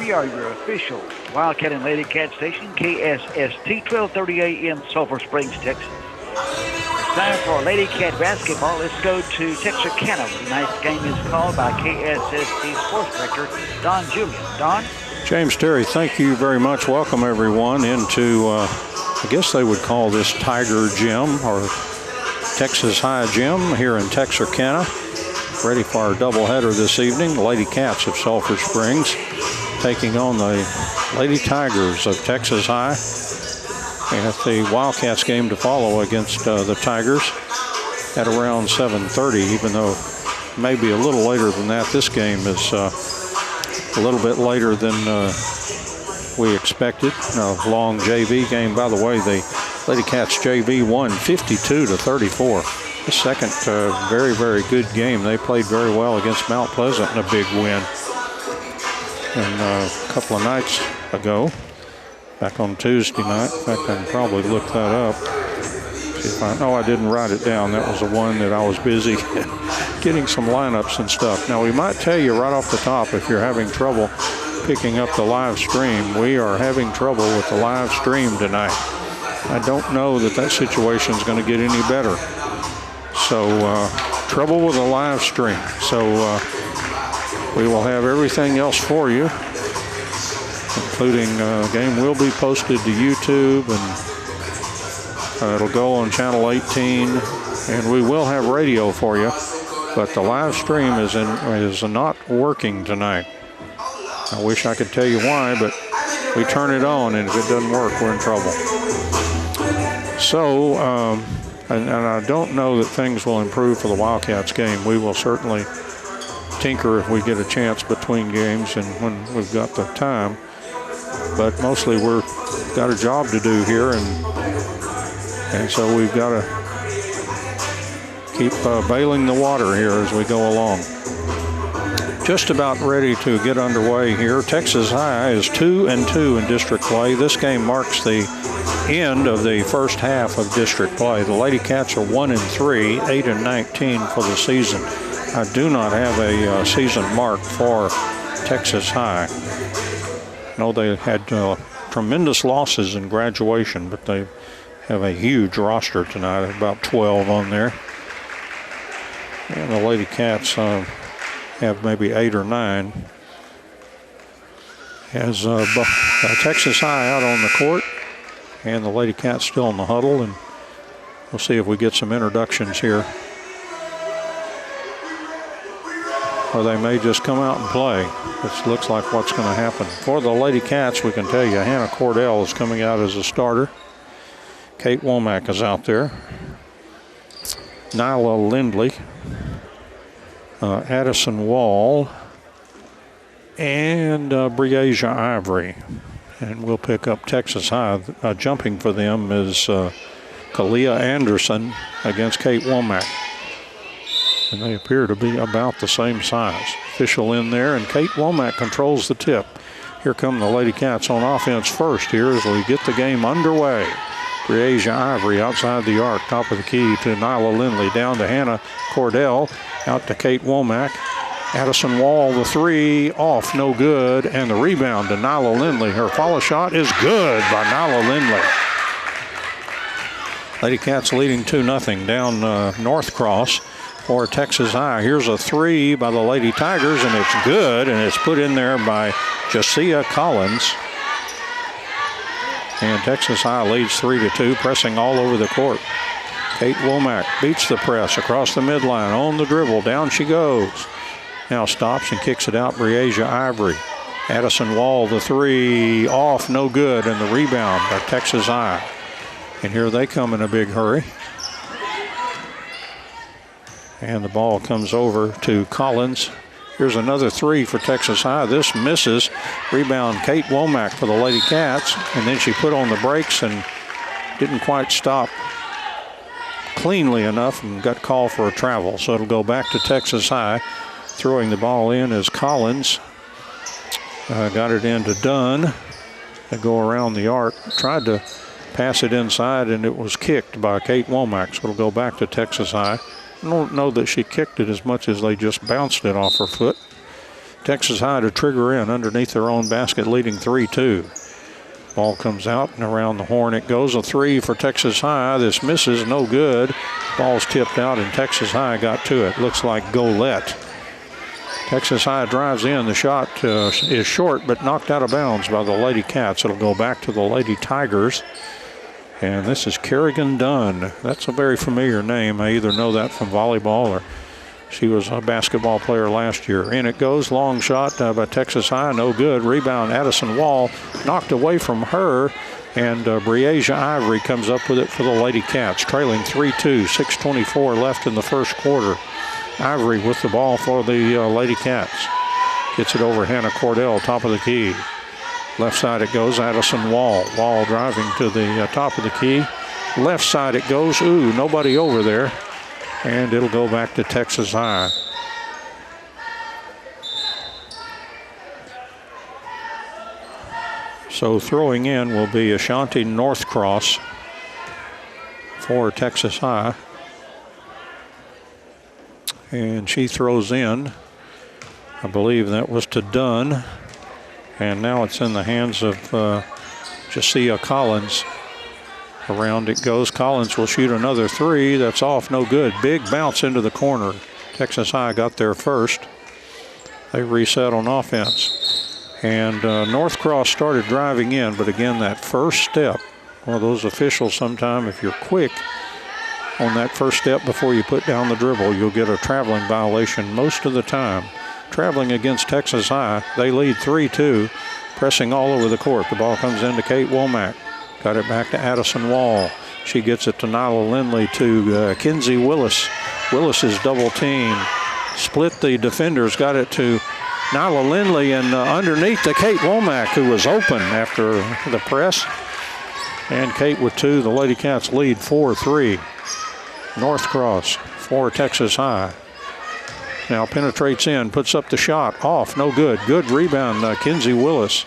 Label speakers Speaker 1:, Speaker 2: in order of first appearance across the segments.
Speaker 1: We are your official Wildcat and LadyCat station, KSST 1230 AM, Sulphur Springs, Texas. Time for LadyCat basketball. Let's go to Texarkana. Tonight's game is called by KSST Sports Director Don Julian. Don?
Speaker 2: James Terry, thank you very much. Welcome everyone into, I guess they would call this Tiger Gym or Texas High Gym here in Texarkana. Ready for our doubleheader this evening. The Lady Cats of Sulphur Springs taking on the Lady Tigers of Texas High. We have the Wildcats game to follow against the Tigers at around 7:30, even though maybe a little later than that. This game is a little bit later than we expected. A long JV game. By the way, the Lady Cats JV won 52-34. The second very, very good game. They played very well against Mount Pleasant in a big win. And a couple of nights ago, back on Tuesday night. In fact, I can probably look that up. See if I didn't write it down. That was the one that I was busy getting some lineups and stuff. Now, we might tell you right off the top, if you're having trouble picking up the live stream, we are having trouble with the live stream tonight. I don't know that situation is going to get any better. So, trouble with the live stream. So, we will have everything else for you, including game will be posted to YouTube, and it'll go on channel 18, and we will have radio for you. But the live stream is not working tonight. I wish I could tell you why, but we turn it on, and if it doesn't work, we're in trouble. So, and I don't know that things will improve for the Wildcats game. We will certainly tinker if we get a chance between games and when we've got the time. But mostly we've got a job to do here, and so we've got to keep bailing the water here as we go along. Just about ready to get underway here. Texas High is 2-2 in district play. This game marks the end of the first half of district play. The Lady Cats are 1-3, 8-19 for the season. I do not have a season mark for Texas High. No, they had tremendous losses in graduation, but they have a huge roster tonight, about 12 on there. And the Lady Cats have maybe 8 or 9. Has Texas High out on the court, and the Lady Cats still in the huddle, and we'll see if we get some introductions here. Or they may just come out and play. This looks like what's going to happen. For the Lady Cats, we can tell you Hannah Cordell is coming out as a starter. Kate Womack is out there. Nyla Lindley, Addison Wall, and Breasia Ivory. And we'll pick up Texas High. Jumping for them is Kalia Anderson against Kate Womack. And they appear to be about the same size. Official in there, and Kate Womack controls the tip. Here come the Lady Cats on offense first here as we get the game underway. Breasia Ivory outside the arc, top of the key to Nyla Lindley, down to Hannah Cordell, out to Kate Womack. Addison Wall, the three, off, no good, and the rebound to Nyla Lindley. Her follow shot is good by Nyla Lindley. Lady Cats leading 2-0 down North Cross for Texas High. Here's a three by the Lady Tigers, and it's good, and it's put in there by Josiah Collins. And Texas High leads 3-2, pressing all over the court. Kate Womack beats the press across the midline, on the dribble, down she goes. Now stops and kicks it out, Breasia Ivory. Addison Wall, the three, off, no good, and the rebound by Texas High. And here they come in a big hurry. And the ball comes over to Collins. Here's another three for Texas High. This misses. Rebound Kate Womack for the Lady Cats. And then she put on the brakes and didn't quite stop cleanly enough and got called for a travel. So it'll go back to Texas High. Throwing the ball in is Collins. Got it into Dunn. They go around the arc. Tried to pass it inside, and it was kicked by Kate Womack. So it'll go back to Texas High. I don't know that she kicked it as much as they just bounced it off her foot. Texas High to trigger in underneath their own basket, leading 3-2. Ball comes out and around the horn it goes. A three for Texas High. This misses, no good. Ball's tipped out and Texas High got to it. Looks like Golette. Texas High drives in. The shot is short but knocked out of bounds by the Lady Cats. It'll go back to the Lady Tigers. And this is Kerrigan Dunn. That's a very familiar name. I either know that from volleyball or she was a basketball player last year. In it goes, long shot by Texas High, no good. Rebound, Addison Wall, knocked away from her, and Breasia Ivory comes up with it for the Lady Cats, trailing 3-2, 6:24 left in the first quarter. Ivory with the ball for the Lady Cats. Gets it over Hannah Cordell, top of the key. Left side it goes, Addison Wall. Wall driving to the top of the key. Left side it goes, ooh, nobody over there. And it'll go back to Texas High. So throwing in will be Ashanti Northcross for Texas High. And she throws in. I believe that was to Dunn. And now it's in the hands of Jasiah Collins. Around it goes. Collins will shoot another three. That's off, no good. Big bounce into the corner. Texas High got there first. They reset on offense. And Northcross started driving in, but again, that first step, well, those officials sometime, if you're quick on that first step before you put down the dribble, you'll get a traveling violation most of the time. Traveling against Texas High, they lead 3-2, pressing all over the court. The ball comes into Kate Womack. Got it back to Addison Wall. She gets it to Nyla Lindley to Kinsey Willis. Willis is double teamed. Split the defenders. Got it to Nyla Lindley and underneath to Kate Womack, who was open after the press. And Kate with two. The Lady Cats lead 4-3. Northcross for Texas High. Now penetrates in, puts up the shot. Off, no good. Good rebound, Kinsey Willis.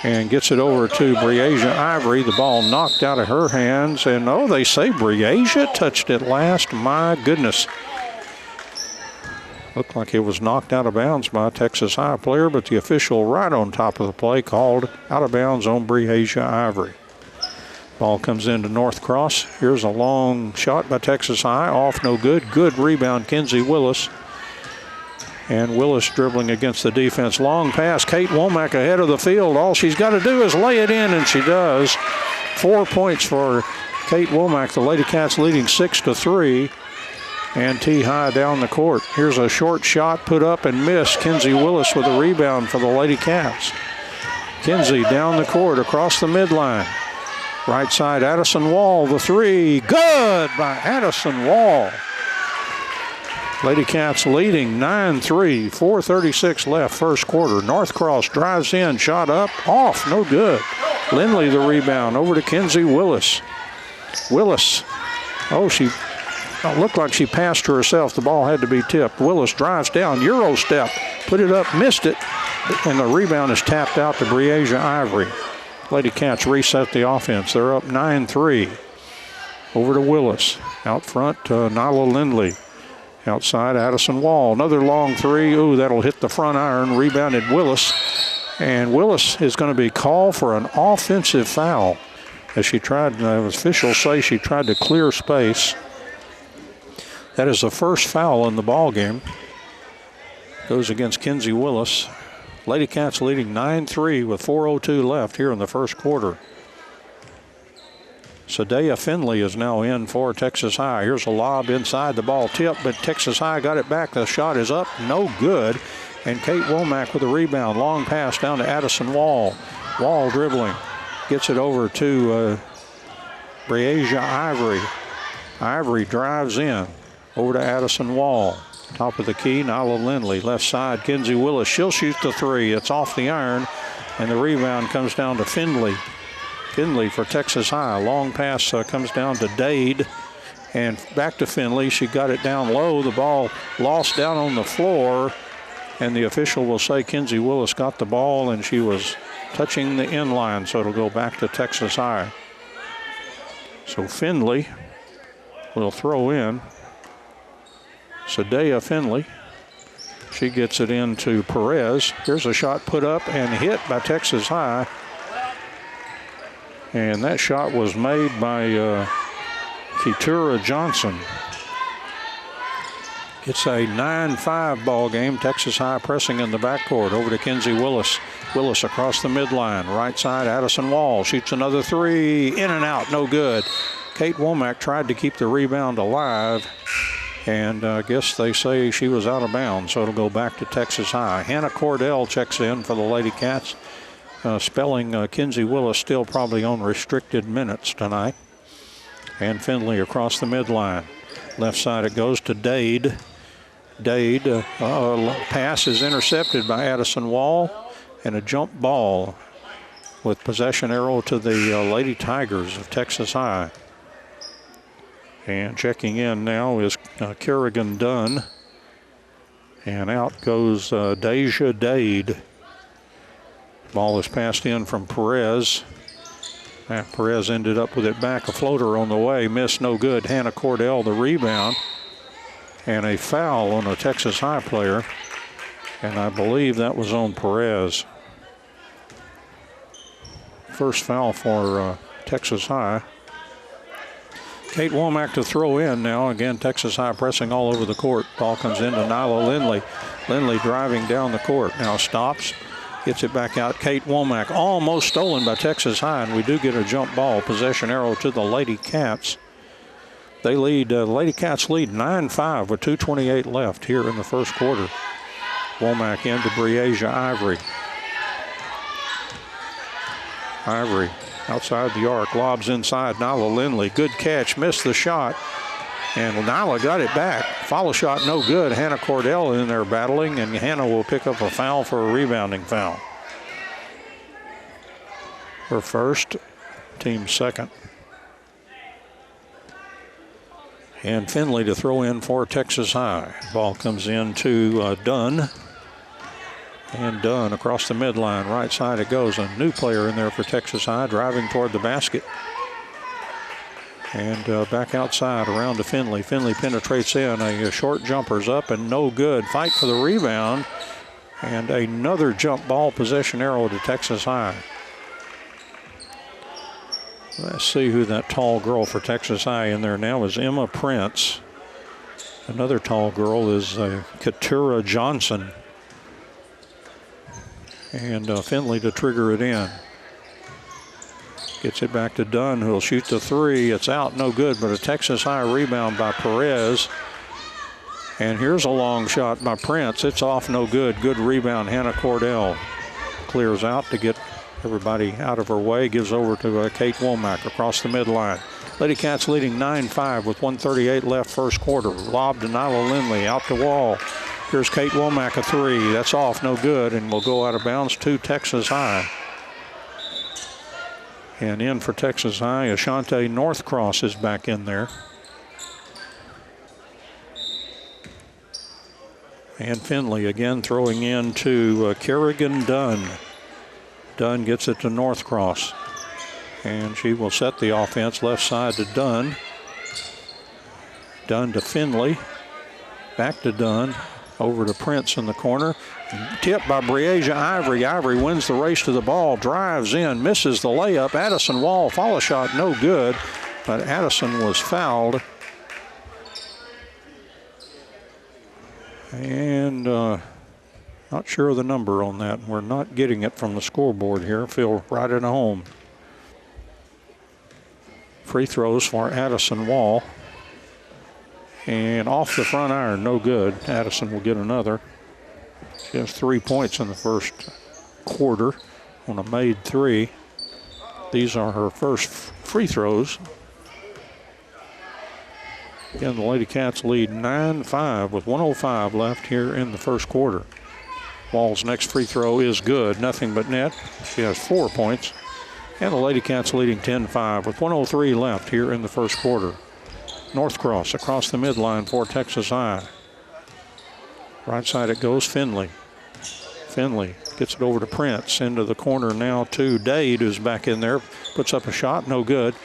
Speaker 2: And gets it over to Breasia Ivory. The ball knocked out of her hands. And, oh, they say Breasia touched it last. My goodness. Looked like it was knocked out of bounds by a Texas High player, but the official right on top of the play called out of bounds on Breasia Ivory. Ball comes into Northcross. Here's a long shot by Texas High. Off, no good. Good rebound, Kinsey Willis. And Willis dribbling against the defense. Long pass. Kate Womack ahead of the field. All she's got to do is lay it in, and she does. 4 points for Kate Womack. The Lady Cats leading 6-3. And T-High down the court. Here's a short shot put up and missed. Kinsey Willis with a rebound for the Lady Cats. Kinsey down the court across the midline. Right side, Addison Wall, the three. Good by Addison Wall. Lady Cats leading 9-3, 4:36 left first quarter. Northcross drives in, shot up, off, no good. Lindley the rebound, over to Kinsey Willis. Willis, she looked like she passed to herself. The ball had to be tipped. Willis drives down, Euro step, put it up, missed it, and the rebound is tapped out to Breasia Ivory. Lady Cats reset the offense. They're up 9-3. Over to Willis. Out front, Nyla Lindley. Outside, Addison Wall. Another long three. Ooh, that'll hit the front iron. Rebounded Willis. And Willis is going to be called for an offensive foul. As she tried, officials say she tried to clear space. That is the first foul in the ball game. Goes against Kinsey Willis. Lady Cats leading 9-3 with 4:02 left here in the first quarter. Sadea Finley is now in for Texas High. Here's a lob inside, the ball tipped, but Texas High got it back. The shot is up, no good. And Kate Womack with a rebound. Long pass down to Addison Wall. Wall dribbling. Gets it over to Breasia Ivory. Ivory drives in. Over to Addison Wall. Top of the key, Nyla Lindley. Left side, Kinsey Willis. She'll shoot the three. It's off the iron. And the rebound comes down to Finley. Finley for Texas High. Long pass comes down to Dade. And back to Finley. She got it down low. The ball lost down on the floor. And the official will say Kinsey Willis got the ball and she was touching the end line. So it'll go back to Texas High. So Finley will throw in. Sadea Finley. She gets it into Perez. Here's a shot put up and hit by Texas High. And that shot was made by Keturah Johnson. It's a 9-5 ball game. Texas High pressing in the backcourt. Over to Kenzie Willis. Willis across the midline. Right side, Addison Wall shoots another three. In and out, no good. Kate Womack tried to keep the rebound alive. And I guess they say she was out of bounds, so it'll go back to Texas High. Hannah Cordell checks in for the Lady Cats. Spelling Kenzie Willis still probably on restricted minutes tonight. And Finley across the midline. Left side it goes to Dade. Dade, pass is intercepted by Addison Wall, and a jump ball with possession arrow to the Lady Tigers of Texas High. And checking in now is Kerrigan Dunn. And out goes Deja Dade. Ball is passed in from Perez. Perez ended up with it back. A floater on the way. Missed, no good. Hannah Cordell the rebound. And a foul on a Texas High player. And I believe that was on Perez. First foul for Texas High. Kate Womack to throw in now. Again, Texas High pressing all over the court. Ball comes into Nyla Lindley. Lindley driving down the court. Now stops. Gets it back out. Kate Womack almost stolen by Texas High, and we do get a jump ball. Possession arrow to the Lady Cats. They lead, Lady Cats lead 9-5 with 2:28 left here in the first quarter. Womack into Breasia Ivory. Ivory outside the arc, lobs inside. Nyla Lindley, good catch, missed the shot. And Nyla got it back. Follow shot no good. Hannah Cordell in there battling, and Hannah will pick up a foul for a rebounding foul. Her first, team second. And Finley to throw in for Texas High. Ball comes in to Dunn. And Dunn across the midline. Right side it goes. A new player in there for Texas High driving toward the basket. And back outside around to Finley. Finley penetrates in. A short jumper's up and no good. Fight for the rebound. And another jump ball, possession arrow to Texas High. Let's see who that tall girl for Texas High in there now is. Emma Prince. Another tall girl is Keturah Johnson. And Finley to trigger it in. Gets it back to Dunn, who'll shoot the three. It's out, no good, but a Texas High rebound by Perez. And here's a long shot by Prince. It's off, no good. Good rebound, Hannah Cordell. Clears out to get everybody out of her way. Gives over to Kate Womack across the midline. Lady Cats leading 9-5 with 1:38 left first quarter. Lob to Nyla Lindley, out to Wall. Here's Kate Womack, a three. That's off, no good, and will go out of bounds to Texas High. And in for Texas High, Ashante Northcross is back in there. And Finley again throwing in to Kerrigan Dunn. Dunn gets it to Northcross. And she will set the offense left side to Dunn. Dunn to Finley. Back to Dunn. Over to Prince in the corner. Tipped by Breasia Ivory. Ivory wins the race to the ball. Drives in. Misses the layup. Addison Wall. Follow shot no good. But Addison was fouled. And not sure of the number on that. We're not getting it from the scoreboard here. Feel right at home. Free throws for Addison Wall. And off the front iron, no good. Addison will get another. She has 3 points in the first quarter on a made three. These are her first free throws. Again, the Lady Cats lead 9-5 with 1:05 left here in the first quarter. Wall's next free throw is good, nothing but net. She has 4 points. And the Lady Cats leading 10-5 with 1:03 left here in the first quarter. Northcross across the midline for Texas High. Right side it goes, Finley. Finley gets it over to Prince. Into the corner now to Dade, who's back in there. Puts up a shot, no good.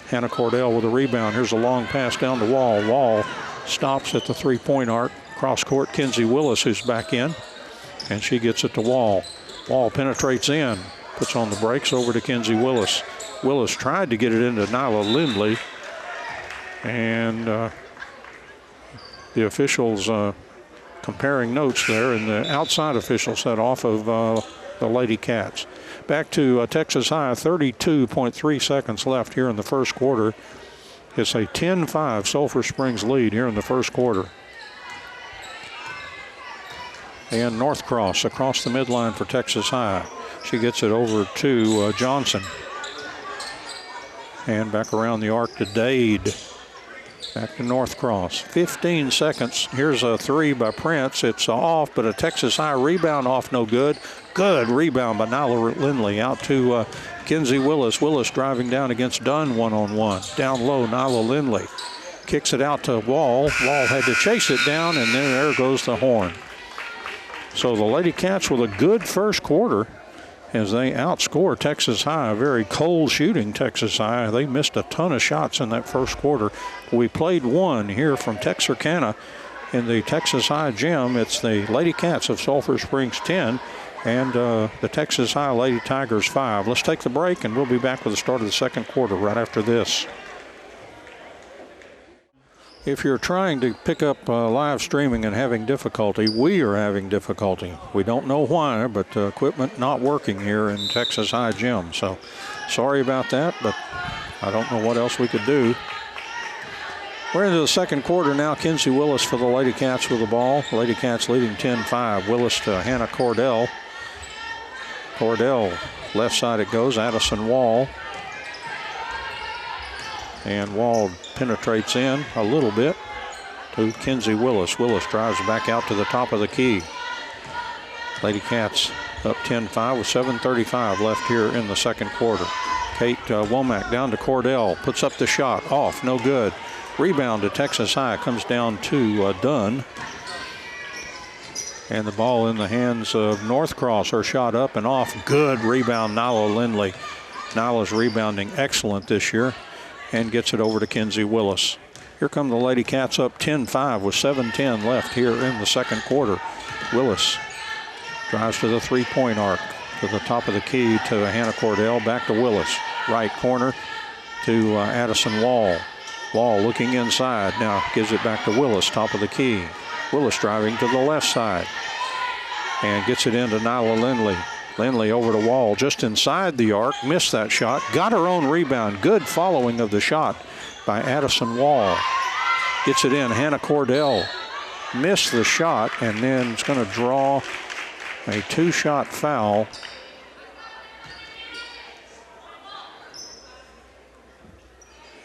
Speaker 2: Hannah Cordell with a rebound. Here's a long pass down the Wall. Wall stops at the three-point arc. cross court, Kinsey Willis, who's back in, and she gets it to Wall. Wall penetrates in, puts on the brakes over to Kinsey Willis. Willis tried to get it into Nyla Lindley, and the officials comparing notes there, and the outside official set off of the Lady Cats. Back to Texas High, 32.3 seconds left here in the first quarter. It's a 10-5 Sulphur Springs lead here in the first quarter. And Northcross across the midline for Texas High. She gets it over to Johnson. And back around the arc to Dade. Back to Northcross. 15 seconds. Here's a three by Prince. It's off, but a Texas High rebound off, no good. Good rebound by Nyla Lindley out to Kinsey Willis. Willis driving down against Dunn one-on-one. Down low, Nyla Lindley kicks it out to Wall. Wall had to chase it down, and then there goes the horn. So the Lady Cats with a good first quarter as they outscore Texas High. A very cold shooting Texas High. They missed a ton of shots in that first quarter. We played one here from Texarkana in the Texas High gym. It's the Lady Cats of Sulphur Springs 10 and the Texas High Lady Tigers 5. Let's take the break, and we'll be back with the start of the second quarter right after this. If you're trying to pick up live streaming and having difficulty, we are having difficulty. We don't know why, but equipment not working here in Texas High Gym. So sorry about that, but I don't know what else we could do. We're into the second quarter now. Kinsey Willis for the Lady Cats with the ball. Lady Cats leading 10-5. Willis to Hannah Cordell. Cordell, left side it goes. Addison Wall. And Wall penetrates in a little bit to Kinsey Willis. Willis drives back out to the top of the key. Lady Cats up 10-5 with 7:35 left here in the second quarter. Kate Womack down to Cordell. Puts up the shot. Off. No good. Rebound to Texas High. Comes down to Dunn. And the ball in the hands of Northcross. Her shot up and off. Good rebound, Nyla Lindley. Nyla's rebounding excellent this year. And gets it over to Kinsey Willis. Here come the Lady Cats up 10-5 with 7:10 left here in the second quarter. Willis drives to the three-point arc to the top of the key to Hannah Cordell. Back to Willis. Right corner to Addison Wall. Wall looking inside. Now gives it back to Willis, top of the key. Willis driving to the left side. And gets it into Nyla Lindley. Lindley over to Wall, just inside the arc, missed that shot, got her own rebound. Good following of the shot by Addison Wall. Gets it in, Hannah Cordell missed the shot, and then it's going to draw a two-shot foul.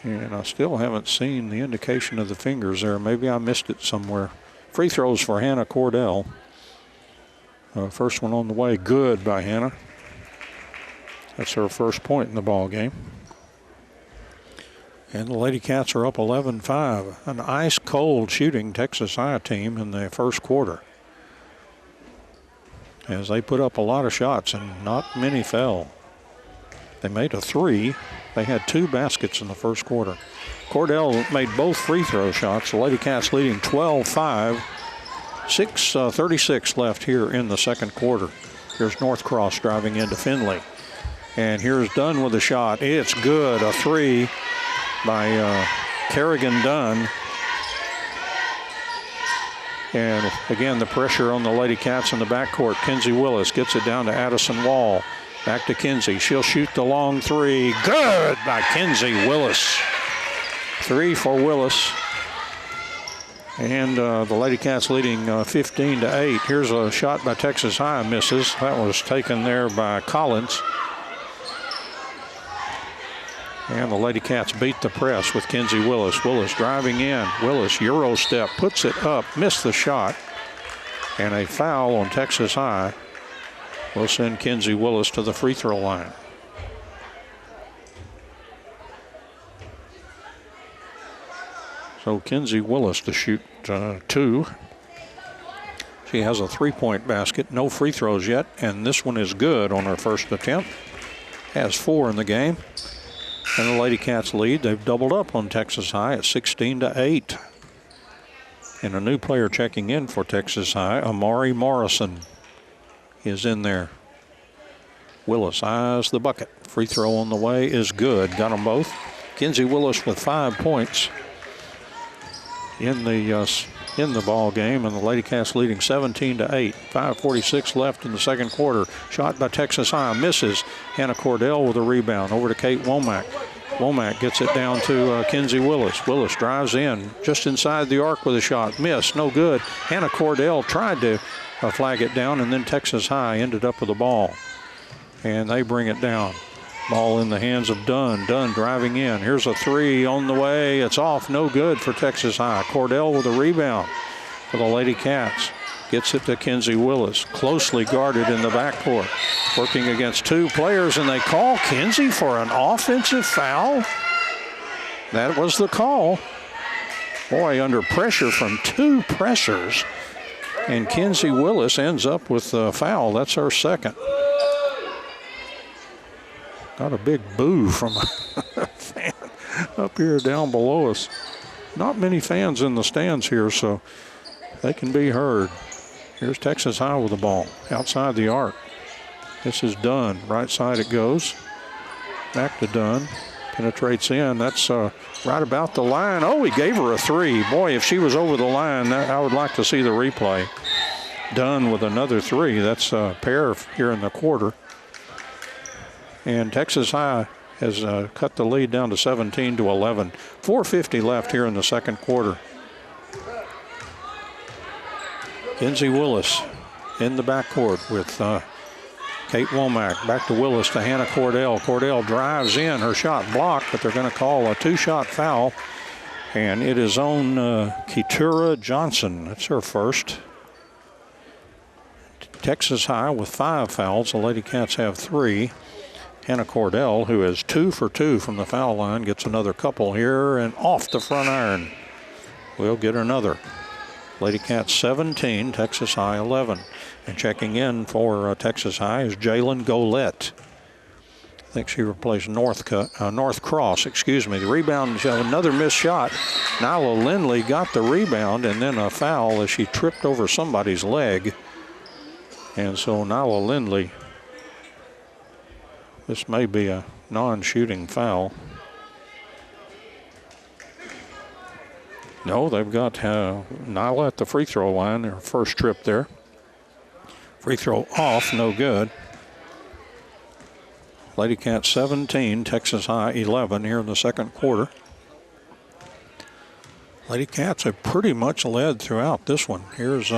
Speaker 2: And I still haven't seen the indication of the fingers there. Maybe I missed it somewhere. Free throws for Hannah Cordell. First one on the way, good by Hannah. That's her first point in the ball game. And the Lady Cats are up 11-5. An ice-cold shooting Texas High team in the first quarter. As they put up a lot of shots and not many fell. They made a three. They had two baskets in the first quarter. Cordell made both free throw shots. The Lady Cats leading 12-5. 6:36 left here in the second quarter. Here's Northcross driving into Finley. And here's Dunn with a shot. It's good. A three by Kerrigan Dunn. And again, the pressure on the Lady Cats in the backcourt. Kinsey Willis gets it down to Addison Wall. Back to Kinsey. She'll shoot the long three. Good by Kinsey Willis. Three for Willis. And the Lady Cats leading 15-8. Here's a shot by Texas High, misses. That was taken there by Collins. And the Lady Cats beat the press with Kinsey Willis. Willis driving in. Willis, Euro step, puts it up, missed the shot. And a foul on Texas High will send Kinsey Willis to the free throw line. So Kinsey Willis to shoot two. She has a three-point basket, no free throws yet, and this one is good on her first attempt. Has four in the game. And the Lady Cats lead. They've doubled up on Texas High at 16-8. And a new player checking in for Texas High, Amari Morrison, is in there. Willis eyes the bucket. Free throw on the way is good. Got them both. Kinsey Willis with 5 points in the ball game, and the LadyCats leading 17-8. 5:46 left in the second quarter. Shot by Texas High misses. Hannah Cordell with a rebound over to Kate Womack. Womack gets it down to Kinsey Willis. Willis drives in just inside the arc with a shot. Miss, no good. Hannah Cordell tried to flag it down, and then Texas High ended up with the ball. And they bring it down. Ball in the hands of Dunn. Dunn driving in. Here's a three on the way. It's off. No good for Texas High. Cordell with a rebound for the LadyCats. Gets it to Kinsey Willis. Closely guarded in the backcourt. Working against two players, and they call Kinsey for an offensive foul. That was the call. Boy, under pressure from two pressers. And Kinsey Willis ends up with a foul. That's her second. Got a big boo from a fan up here down below us. Not many fans in the stands here, so they can be heard. Here's Texas High with the ball outside the arc. This is Dunn. Right side it goes. Back to Dunn. Penetrates in. That's right about the line. Oh, he gave her a three. Boy, if she was over the line, I would like to see the replay. Dunn with another three. That's a pair here in the quarter. And Texas High has cut the lead down to 17-11. 4:50 left here in the second quarter. Kinsey Willis in the backcourt with Kate Womack. Back to Willis to Hannah Cordell. Cordell drives in. Her shot blocked, but they're going to call a two-shot foul. And it is on Keturah Johnson. That's her first. Texas High with 5 fouls. The LadyCats have 3. Hannah Cordell, who is 2 for 2 from the foul line, gets another couple here and off the front iron. We'll get another. LadyCats 17, Texas High 11. And checking in for Texas High is Jalen Golette. I think she replaced North Cross, The rebound, another missed shot. Nyla Lindley got the rebound and then a foul as she tripped over somebody's leg. And so Nyla Lindley, this may be a non-shooting foul. No, they've got Nyla at the free throw line, her first trip there. Free throw off, no good. LadyCats 17, Texas High 11 here in the second quarter. LadyCats have pretty much led throughout this one. Here's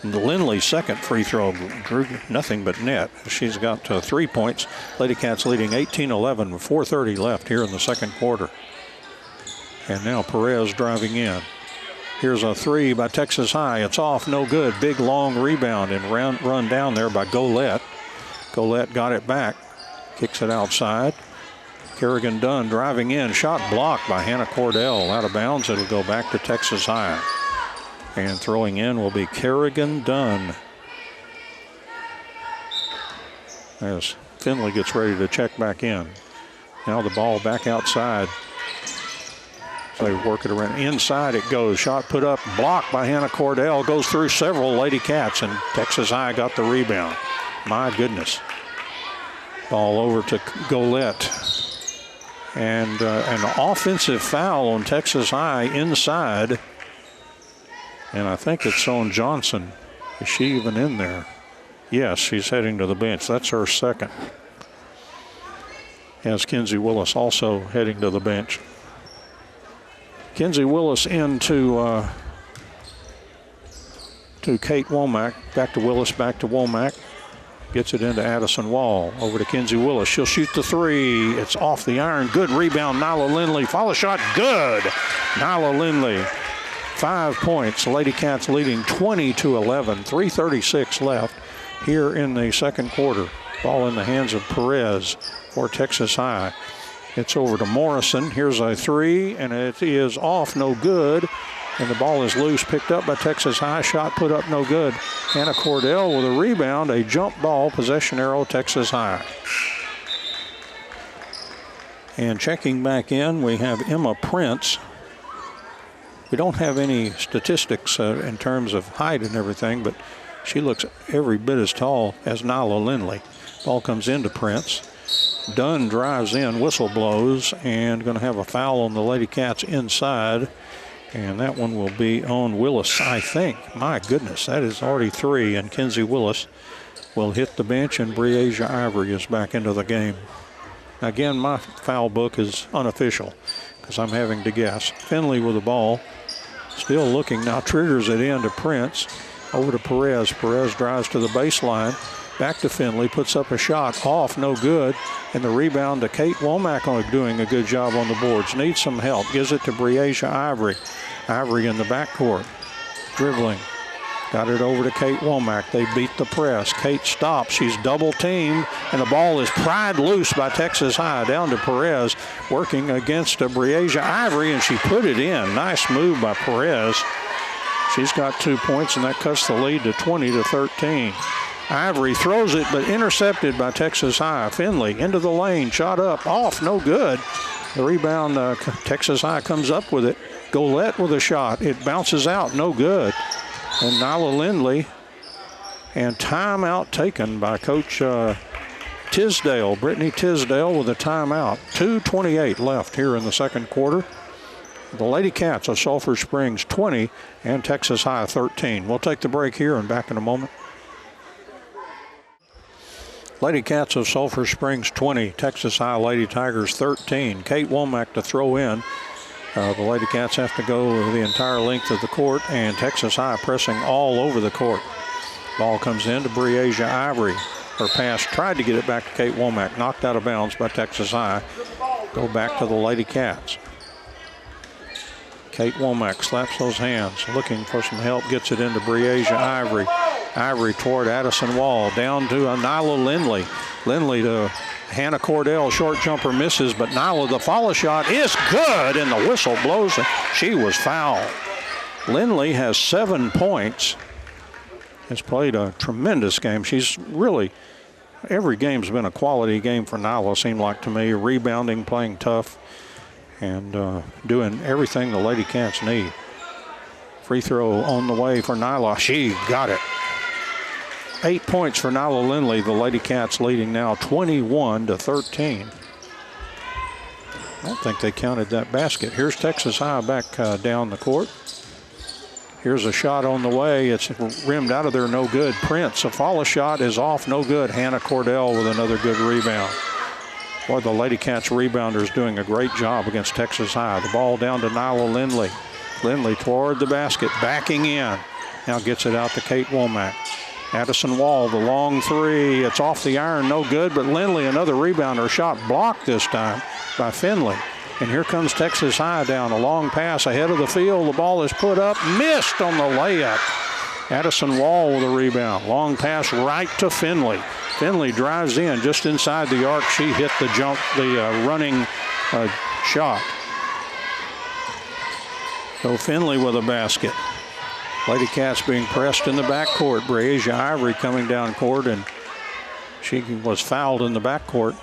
Speaker 2: Lindley's second free throw, drew nothing but net. She's got 3 points. LadyCats leading 18-11 with 4:30 left here in the second quarter. And now Perez driving in. Here's a three by Texas High. It's off, no good. Big long rebound and run down there by Golette. Golette got it back. Kicks it outside. Kerrigan Dunn driving in. Shot blocked by Hannah Cordell. Out of bounds. It'll go back to Texas High. And throwing in will be Kerrigan Dunn. As Finley gets ready to check back in. Now the ball back outside. So they work it around. Inside it goes. Shot put up. Blocked by Hannah Cordell. Goes through several LadyCats, and Texas High got the rebound. My goodness. Ball over to Golette. And an offensive foul on Texas High inside. And I think it's on Johnson. Is she even in there? Yes, she's heading to the bench. That's her second. Has Kinsey Willis also heading to the bench. Kinsey Willis into to Kate Womack. Back to Willis, back to Womack. Gets it into Addison Wall. Over to Kinsey Willis. She'll shoot the three. It's off the iron. Good rebound. Nyla Lindley. Follow shot. Good. Nyla Lindley. 5 points. LadyCats leading 20-11. 3:36 left here in the second quarter. Ball in the hands of Perez for Texas High. It's over to Morrison. Here's a three, and it is off, no good. And the ball is loose, picked up by Texas High. Shot put up, no good. Hannah Cordell with a rebound, a jump ball, possession arrow, Texas High. And checking back in, we have Emma Prince. We don't have any statistics in terms of height and everything, but she looks every bit as tall as Nyla Lindley. Ball comes into Prince. Dunn drives in, whistle blows, and going to have a foul on the Lady Cats inside. And that one will be on Willis, I think. My goodness, that is already 3. And Kenzie Willis will hit the bench, and Breasia Ivory is back into the game. Again, my foul book is unofficial because I'm having to guess. Finley with the ball. Still looking now, triggers it in to Prince. Over to Perez. Perez drives to the baseline. Back to Finley, puts up a shot. Off, no good. And the rebound to Kate Womack doing a good job on the boards. Needs some help. Gives it to Breasia Ivory. Ivory in the backcourt. Dribbling. Got it over to Kate Womack. They beat the press. Kate stops. She's double teamed, and the ball is pried loose by Texas High. Down to Perez, working against Breasia Ivory, and she put it in. Nice move by Perez. She's got 2 points, and that cuts the lead to 20-13. Ivory throws it, but intercepted by Texas High. Finley into the lane, shot up, off, no good. The rebound, Texas High comes up with it. Golette with a shot. It bounces out, no good. And Nyla Lindley, and timeout taken by Coach Tisdale. Brittany Tisdale with a timeout. 2:28 left here in the second quarter. The Lady Cats of Sulphur Springs 20 and Texas High 13. We'll take the break here and back in a moment. Lady Cats of Sulphur Springs 20, Texas High Lady Tigers 13. Kate Womack to throw in. The Lady Cats have to go the entire length of the court, and Texas High pressing all over the court. Ball comes in to Breasia Ivory. Her pass tried to get it back to Kate Womack, knocked out of bounds by Texas High. Go back to the Lady Cats. Kate Womack slaps those hands, looking for some help, gets it into Breasia Ivory. Ivory toward Addison Wall, down to Nyla Lindley. Lindley to Hannah Cordell, short jumper misses, but Nyla, the follow shot is good, and the whistle blows. She was fouled. Lindley has 7 points. Has played a tremendous game. She's really, every game's been a quality game for Nyla, seemed like to me. Rebounding, playing tough, and doing everything the Lady Cats need. Free throw on the way for Nyla. She got it. 8 points for Nyla Lindley. The Lady Cats leading now 21-13. I don't think they counted that basket. Here's Texas High back down the court. Here's a shot on the way. It's rimmed out of there, no good. Prince, a follow shot is off, no good. Hannah Cordell with another good rebound. Boy, the Lady Cats rebounders doing a great job against Texas High. The ball down to Nyla Lindley. Lindley toward the basket, backing in. Now gets it out to Kate Womack. Addison Wall, the long three. It's off the iron, no good, but Lindley, another rebound. Her shot blocked this time by Finley. And here comes Texas High down. A long pass ahead of the field. The ball is put up, missed on the layup. Addison Wall with a rebound. Long pass right to Finley. Finley drives in just inside the arc. She hit the running shot. So Finley with a basket. Lady Cats being pressed in the backcourt. Breasia Ivory coming down court, and she was fouled in the backcourt.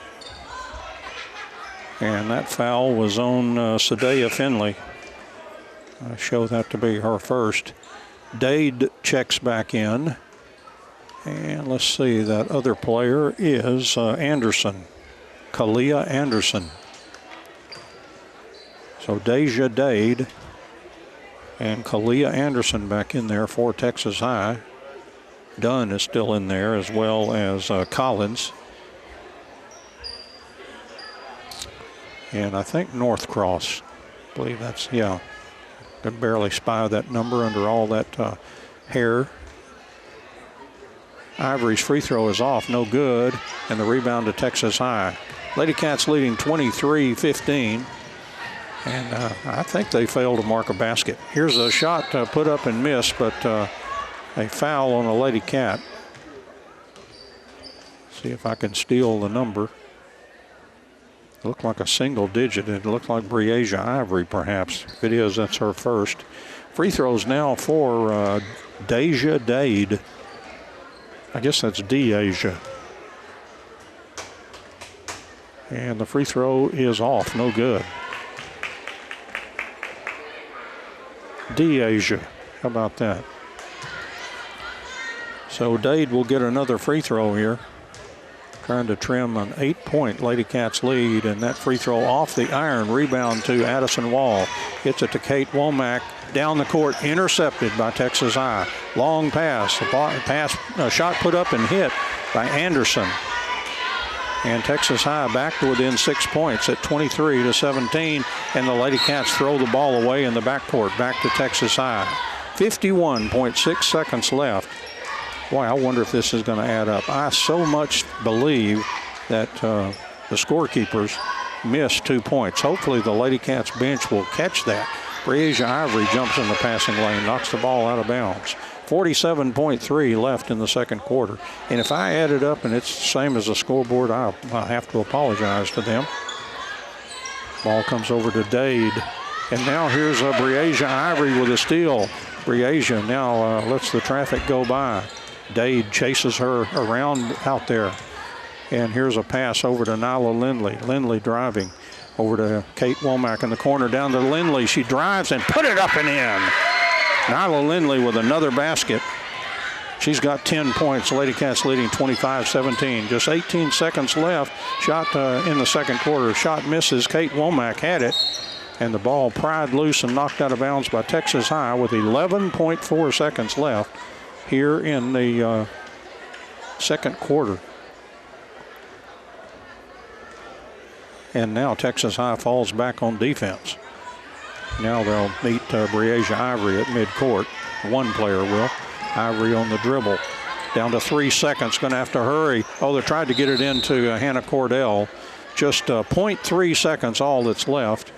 Speaker 2: And that foul was on Sadea Finley. I show that to be her first. Dade checks back in. And let's see, that other player is Anderson. Kalia Anderson. So Deja Dade and Kalia Anderson back in there for Texas High. Dunn is still in there, as well as Collins. And I think Northcross. I believe that's, yeah. Could barely spy that number under all that hair. Ivory's free throw is off, no good. And the rebound to Texas High. Lady Cats leading 23-15. And I think they failed to mark a basket. Here's a shot put up and missed, but a foul on a Lady Cat. See if I can steal the number. It looked like a single digit. It looked like Breasia Ivory, perhaps. If it is, that's her first. Free throws now for Deja Dade. I guess that's Deja. And the free throw is off, no good. Asia. How about that? So Dade will get another free throw here. Trying to trim an 8-point LadyCats lead, and that free throw off the iron. Rebound to Addison Wall. Gets it to Kate Womack. Down the court, intercepted by Texas High. Long pass. A shot put up and hit by Anderson. And Texas High back to within 6 points at 23-17. And the LadyCats throw the ball away in the backcourt. Back to Texas High. 51.6 seconds left. Boy, I wonder if this is going to add up. I so much believe that the scorekeepers missed 2 points. Hopefully the LadyCats bench will catch that. Breasia Ivory jumps in the passing lane, knocks the ball out of bounds. 47.3 left in the second quarter. And if I add it up and it's the same as the scoreboard, I'll have to apologize to them. Ball comes over to Dade. And now here's Breasia Ivory with a steal. Breasia now lets the traffic go by. Dade chases her around out there. And here's a pass over to Nyla Lindley. Lindley driving over to Kate Womack in the corner, down to Lindley. She drives and put it up and in. Nyla Lindley with another basket. She's got 10 points. LadyCats leading 25-17. Just 18 seconds left. Shot in the second quarter. Shot misses. Kate Womack had it. And the ball pried loose and knocked out of bounds by Texas High with 11.4 seconds left here in the second quarter. And now Texas High falls back on defense. Now they'll meet Breasia Ivory at midcourt. One player will. Ivory on the dribble. Down to 3 seconds. Going to have to hurry. Oh, they tried to get it into Hannah Cordell. Just 0.3 seconds all that's left.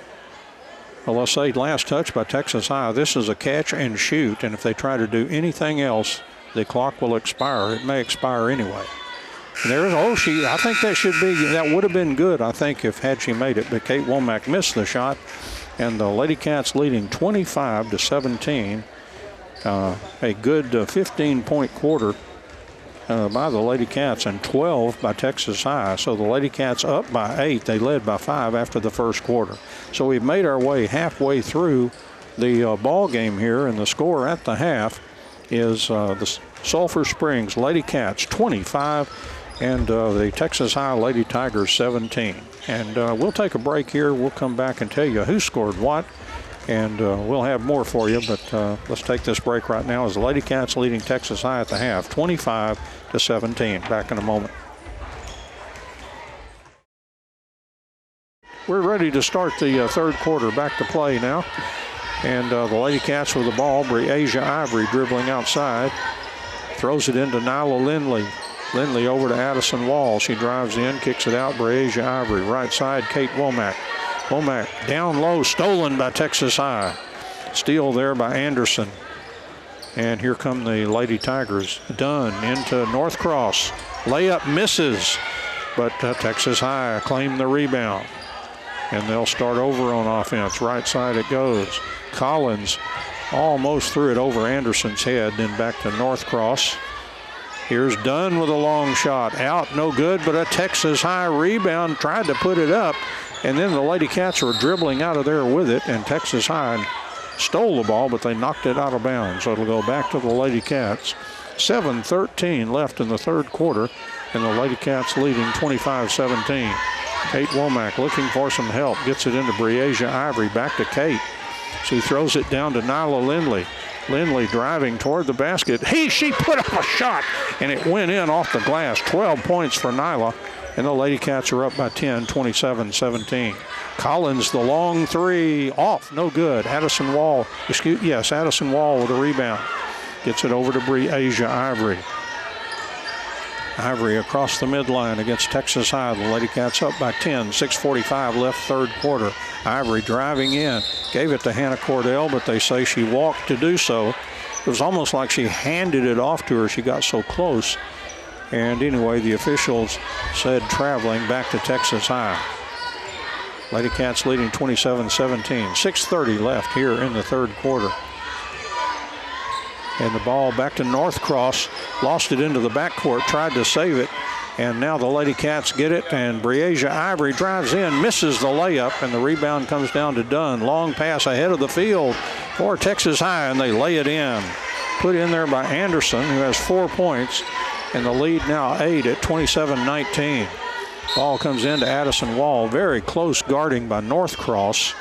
Speaker 2: Well, let's say last touch by Texas High. This is a catch and shoot, and if they try to do anything else, the clock will expire. It may expire anyway. And there's, I think that would have been good, I think, had she made it, but Kate Womack missed the shot, and the LadyCats leading 25-17. A good 15-point quarter by the LadyCats and 12 by Texas High. So the LadyCats up by 8. They led by 5 after the first quarter. So we've made our way halfway through the ball game here, and the score at the half is the Sulphur Springs LadyCats 25 and the Texas High Lady Tigers 17. And we'll take a break here. We'll come back and tell you who scored what. And we'll have more for you, but let's take this break right now as the LadyCats leading Texas High at the half, 25-17. Back in a moment. We're ready to start the third quarter. Back to play now. And the LadyCats with the ball. Breasia Ivory dribbling outside. Throws it into Nyla Lindley. Lindley over to Addison Wall. She drives in, kicks it out. Breasia Ivory. Right side, Kate Womack. Womack down low, stolen by Texas High. Steal there by Anderson. And here come the Lady Tigers. Dunn into North Cross. Layup misses, but Texas High claimed the rebound. And they'll start over on offense. Right side it goes. Collins almost threw it over Anderson's head, then back to North Cross. Here's Dunn with a long shot. Out, no good, but a Texas High rebound. Tried to put it up. And then the LadyCats were dribbling out of there with it, and Texas High stole the ball, but they knocked it out of bounds. So it'll go back to the LadyCats. 7:13 left in the third quarter, and the LadyCats leading 25-17. Kate Womack looking for some help. Gets it into Breasia Ivory. Back to Kate. She throws it down to Nyla Lindley. Lindley driving toward the basket. She put up a shot, and it went in off the glass. 12 points for Nyla. And the LadyCats are up by 10, 27-17. Collins, the long three, off, no good. Addison Wall with a rebound. Gets it over to Breasia Ivory. Ivory across the midline against Texas High. The LadyCats up by 10, 6:45 left third quarter. Ivory driving in, gave it to Hannah Cordell, but they say she walked to do so. It was almost like she handed it off to her. She got so close. And anyway, the officials said traveling back to Texas High. LadyCats leading 27-17. 6:30 left here in the third quarter. And the ball back to North Cross. Lost it into the backcourt. Tried to save it. And now the Lady Cats get it, and Breasia Ivory drives in, misses the layup, and the rebound comes down to Dunn. Long pass ahead of the field for Texas High, and they lay it in. Put in there by Anderson, who has 4 points, and the lead now 8 at 27-19. Ball comes into Addison Wall. Very close guarding by Northcross.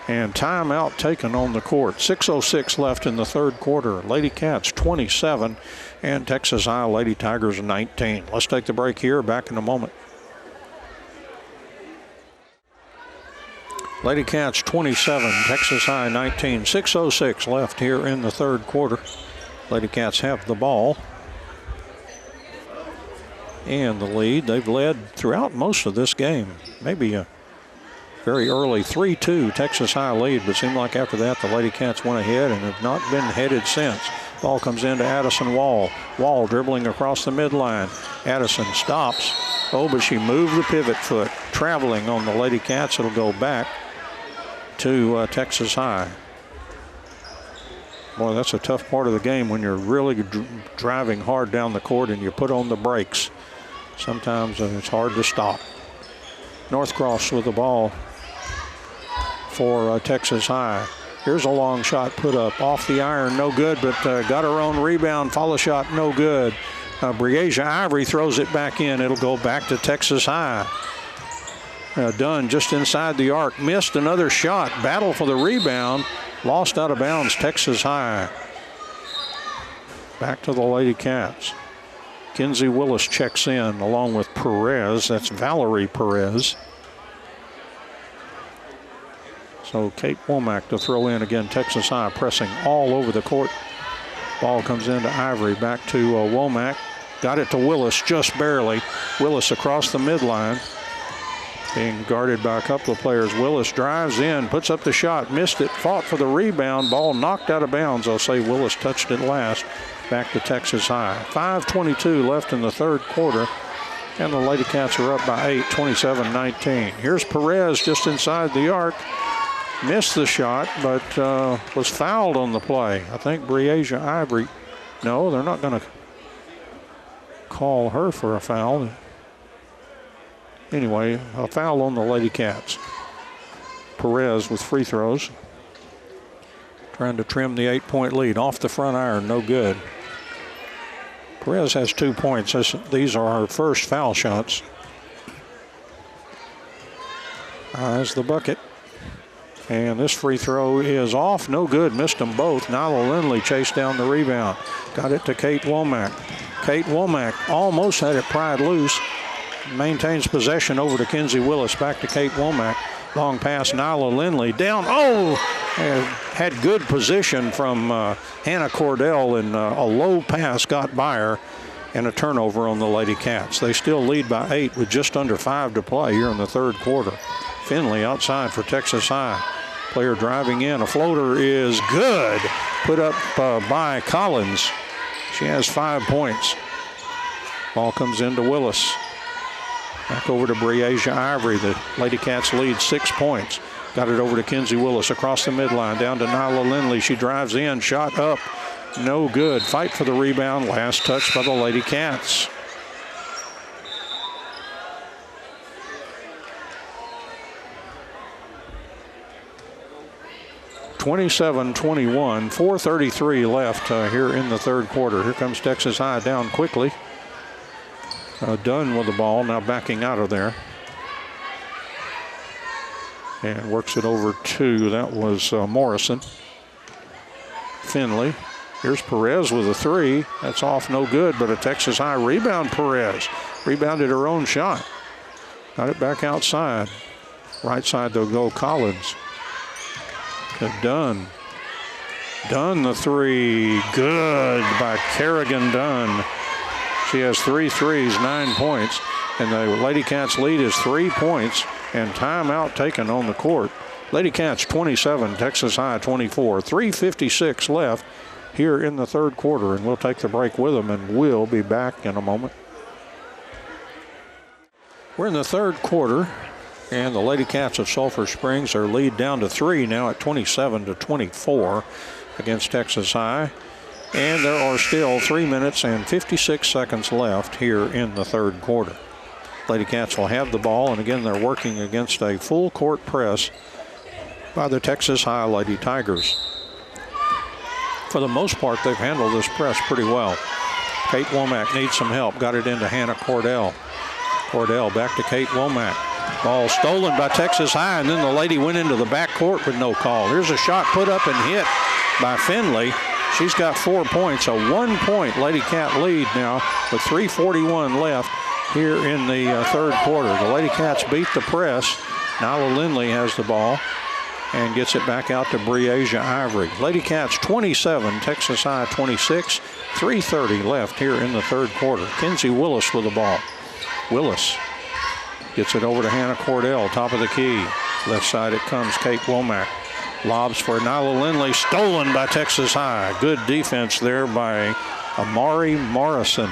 Speaker 2: And timeout taken on the court. 6:06 left in the third quarter. Lady Cats 27 and Texas High Lady Tigers 19. Let's take the break here. Back in a moment. Lady Cats 27, Texas High 19. 6:06 left here in the third quarter. Lady Cats have the ball and the lead. They've led throughout most of this game. Maybe a very early 3-2 Texas High lead, but it seemed like after that the Lady Cats went ahead and have not been headed since. Ball comes into Addison Wall. Wall dribbling across the midline. Addison stops. Oh, but she moved the pivot foot. Traveling on the Lady Cats. It'll go back to Texas High. Boy, that's a tough part of the game when you're really driving hard down the court and you put on the brakes. Sometimes it's hard to stop. Northcross with the ball for Texas High. Here's a long shot put up off the iron, no good, but got her own rebound. Follow shot, no good. Breasia Ivory throws it back in. It'll go back to Texas High. Dunn just inside the arc, missed another shot. Battle for the rebound, lost out of bounds. Texas High. Back to the Lady Cats. Kinsey Willis checks in along with Perez. That's Valerie Perez. So Kate Womack to throw in again. Texas High pressing all over the court. Ball comes into Ivory. Back to Womack. Got it to Willis just barely. Willis across the midline. Being guarded by a couple of players. Willis drives in, puts up the shot, missed it, fought for the rebound. Ball knocked out of bounds. I'll say Willis touched it last. Back to Texas High. 5:22 left in the third quarter. And the Lady Cats are up by 8, 27-19. Here's Perez just inside the arc. Missed the shot, but was fouled on the play. I think Breasia Ivory. No, they're not going to call her for a foul. Anyway, a foul on the Lady Cats. Perez with free throws. Trying to trim the 8-point lead. Off the front iron, no good. Perez has 2 points. These are her first foul shots. As the bucket. And this free throw is off, no good. Missed them both. Nyla Lindley chased down the rebound. Got it to Kate Womack. Kate Womack almost had it pried loose. Maintains possession over to Kinsey Willis. Back to Kate Womack. Long pass, Nyla Lindley down. Oh! Had good position from Hannah Cordell, and a low pass got by her, and a turnover on the Lady Cats. They still lead by 8 with just under 5 to play here in the third quarter. Finley outside for Texas High. Player driving in. A floater is good. Put up by Collins. She has 5 points. Ball comes into Willis. Back over to Breasia Ivory. The Lady Cats lead 6 points. Got it over to Kinsey Willis across the midline. Down to Nyla Lindley. She drives in. Shot up. No good. Fight for the rebound. Last touch by the Lady Cats. (27-21). 4:33 left here in the third quarter. Here comes Texas High down quickly. Dunn with the ball, now backing out of there. And works it over to, that was Morrison. Finley. Here's Perez with a 3. That's off, no good, but a Texas High rebound. Perez rebounded her own shot. Got it back outside. Right side they'll go Collins. To Dunn. Dunn the 3. Good by Kerrigan Dunn. She has 3 threes, 9 points. And the Lady Cats lead is 3 points. And timeout taken on the court. Lady Cats 27, Texas High 24. 3:56 left here in the third quarter. And we'll take the break with them, and we'll be back in a moment. We're in the third quarter. And the Lady Cats of Sulphur Springs are lead down to 3 now at 27-24 against Texas High. And there are still 3 minutes and 56 seconds left here in the third quarter. Lady Cats will have the ball, and again, they're working against a full court press by the Texas High Lady Tigers. For the most part, they've handled this press pretty well. Kate Womack needs some help. Got it into Hannah Cordell. Cordell back to Kate Womack. Ball stolen by Texas High, and then the lady went into the back court with no call. Here's a shot put up and hit by Finley. She's got 4 points, a 1-point Lady Cat lead now with 3:41 left here in the third quarter. The Lady Cats beat the press. Nyla Lindley has the ball and gets it back out to Breasia Ivory. Lady Cats 27, Texas High 26, 3:30 left here in the third quarter. Kenzie Willis with the ball. Willis gets it over to Hannah Cordell, top of the key. Left side it comes, Kate Womack. Lobs for Nyla Lindley, stolen by Texas High. Good defense there by Amari Morrison.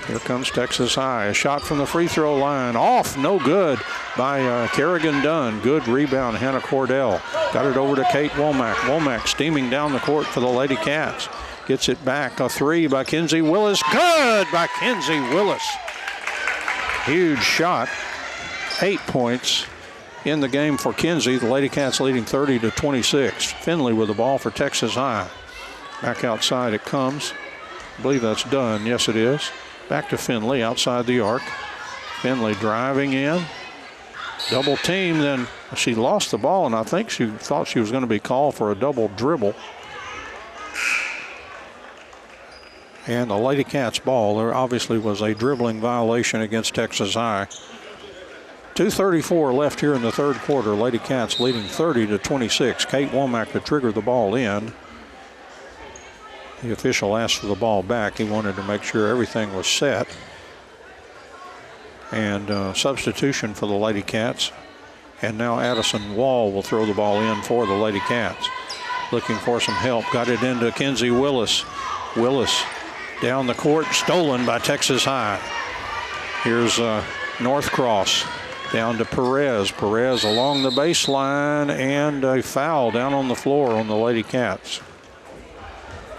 Speaker 2: Here comes Texas High. A shot from the free throw line. Off, no good by Kerrigan Dunn. Good rebound, Hannah Cordell. Got it over to Kate Womack. Womack steaming down the court for the Lady Cats. Gets it back. A three by Kenzie Willis. Good by Kenzie Willis. Huge shot. 8 points in the game for Kenzie. The Lady Cats leading 30-26. Finley with the ball for Texas High. Back outside it comes. I believe that's done. Yes, it is. Back to Finley outside the arc. Finley driving in. Double team, then she lost the ball, and I think she thought she was going to be called for a double dribble. And the Lady Cats ball. There obviously was a dribbling violation against Texas High. 2:34 left here in the third quarter. Lady Cats leading 30-26. Kate Womack to trigger the ball in. The official asked for the ball back. He wanted to make sure everything was set. And substitution for the Lady Cats. And now Addison Wall will throw the ball in for the Lady Cats. Looking for some help. Got it into Kenzie Willis. Willis down the court. Stolen by Texas High. Here's Northcross. Down to Perez. Perez along the baseline, and a foul down on the floor on the Lady Cats.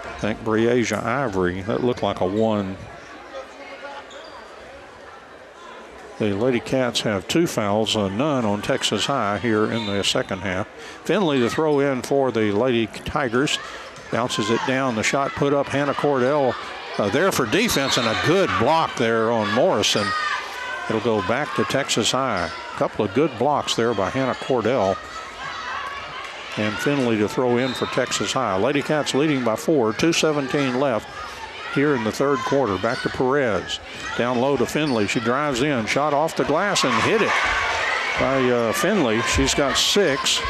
Speaker 2: I think Breasia Ivory, that looked like a 1. The Lady Cats have 2 fouls, none on Texas High here in the second half. Finley to throw in for the Lady Tigers. Bounces it down. The shot put up. Hannah Cordell there for defense, and a good block there on Morrison. It'll go back to Texas High. A couple of good blocks there by Hannah Cordell. And Finley to throw in for Texas High. Lady Cats leading by 4, 2:17 left here in the third quarter. Back to Perez. Down low to Finley. She drives in. Shot off the glass and hit it by Finley. She's got 6.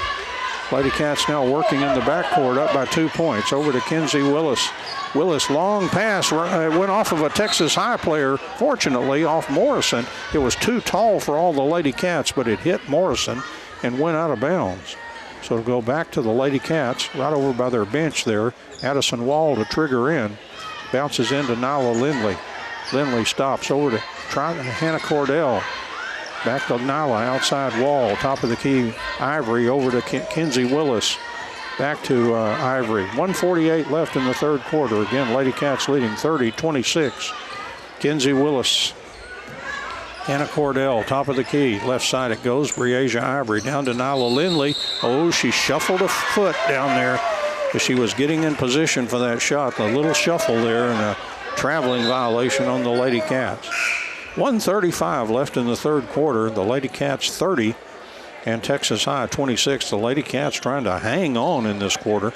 Speaker 2: Lady Cats now working in the backcourt, up by 2 points. Over to Kenzie Willis. Willis, long pass, went off of a Texas High player, fortunately, off Morrison. It was too tall for all the Lady Cats, but it hit Morrison and went out of bounds. So it'll go back to the Lady Cats, right over by their bench there. Addison Wall to trigger in. Bounces into Nyla Lindley. Lindley stops over to Hannah Cordell. Back to Nyla, outside Wall, top of the key. Ivory over to Kenzie Willis. Back to Ivory. 1:48 left in the third quarter. Again, Lady Cats leading 30-26. Kenzie Willis. Hannah Cordell, top of the key. Left side it goes. Breasia Ivory down to Nyla Lindley. Oh, she shuffled a foot down there as she was getting in position for that shot. A little shuffle there and a traveling violation on the Lady Cats. 1:35 left in the third quarter. The Lady Cats 30 and Texas High 26. The Lady Cats trying to hang on in this quarter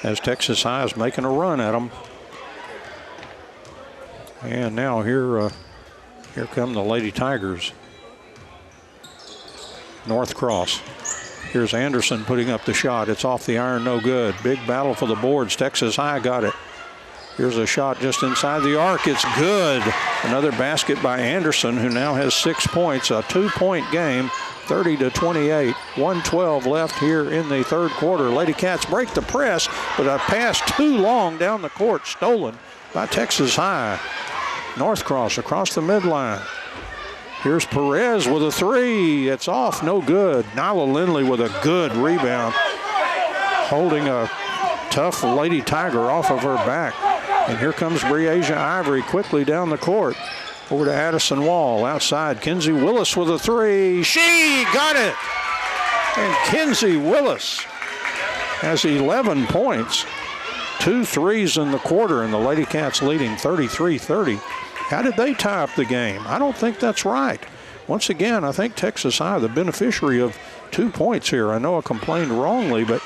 Speaker 2: as Texas High is making a run at them. And now here come the Lady Tigers. Northcross. Here's Anderson putting up the shot. It's off the iron, no good. Big battle for the boards. Texas High got it. Here's a shot just inside the arc. It's good. Another basket by Anderson, who now has 6 points. A 2-point game, 30-28. 1:12 left here in the third quarter. Lady Cats break the press, but a pass too long down the court, stolen by Texas High. Northcross across the midline. Here's Perez with a 3. It's off, no good. Nyla Lindley with a good rebound. Holding a tough Lady Tiger off of her back. And here comes Breasia Ivory quickly down the court. Over to Addison Wall. Outside, Kinsey Willis with a three. She got it! And Kinsey Willis has 11 points. 2 threes in the quarter, and the Lady Cats leading 33-30. How did they tie up the game? I don't think that's right. Once again, I think Texas High, the beneficiary of 2 points here. I know I complained wrongly, but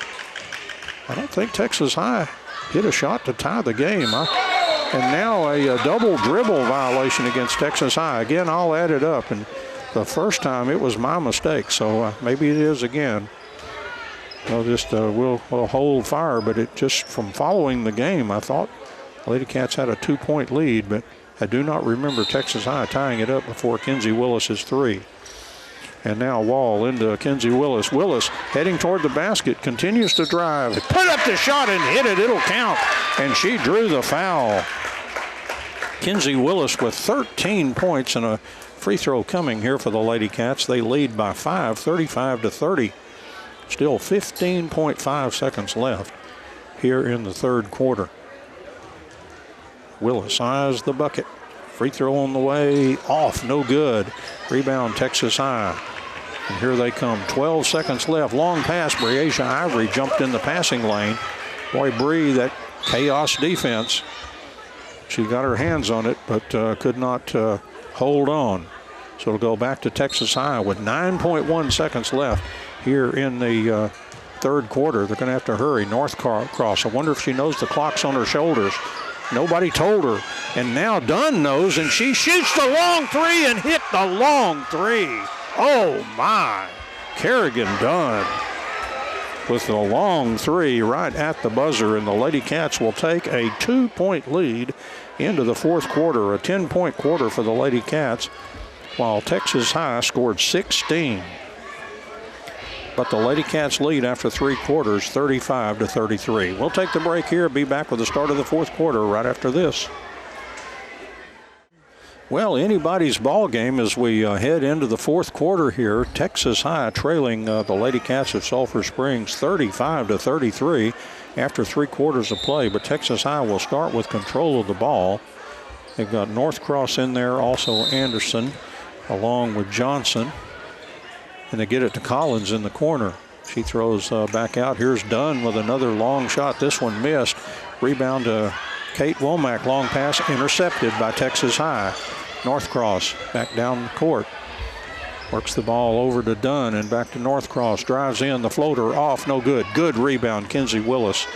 Speaker 2: I don't think Texas High hit a shot to tie the game. And now a double dribble violation against Texas High. Again, I'll add it up, and the first time it was my mistake, so maybe it is again. We'll hold fire, but it just from following the game, I thought Lady Cats had a 2-point lead, but I do not remember Texas High tying it up before Kinsey Willis's three. And now Wall into Kinsey Willis. Willis heading toward the basket, continues to drive. Put up the shot and hit it. It'll count. And she drew the foul. Kinsey Willis with 13 points and a free throw coming here for the Lady Cats. They lead by 5, 35-30. Still 15.5 seconds left here in the third quarter. Willis eyes the bucket. Free throw on the way, off, no good. Rebound Texas High. And here they come, 12 seconds left. Long pass, Breasia Ivory jumped in the passing lane. Boy, Bree, that chaos defense. She got her hands on it, but could not hold on. So it'll go back to Texas High with 9.1 seconds left here in the third quarter. They're going to have to hurry. North Cross. I wonder if she knows the clock's on her shoulders. Nobody told her. And now Dunn knows, and she shoots the long three and hit the long three. Oh, my. Kerrigan Dunn with the long three right at the buzzer, and the Lady Cats will take a 2-point lead into the fourth quarter, a 10-point quarter for the Lady Cats, while Texas High scored 16. But the Lady Cats lead after 3 quarters, 35-33. We'll take the break here, be back with the start of the fourth quarter right after this. Well, anybody's ball game as we head into the fourth quarter here. Texas High trailing the Lady Cats of Sulphur Springs 35-33 after 3 quarters of play. But Texas High will start with control of the ball. They've got North Cross in there, also Anderson, along with Johnson. And they get it to Collins in the corner. She throws back out. Here's Dunn with another long shot. This one missed. Rebound to Kate Womack. Long pass intercepted by Texas High. North Cross back down the court. Works the ball over to Dunn and back to North Cross. Drives in. The floater off. No good. Good rebound. Kinsey Willis.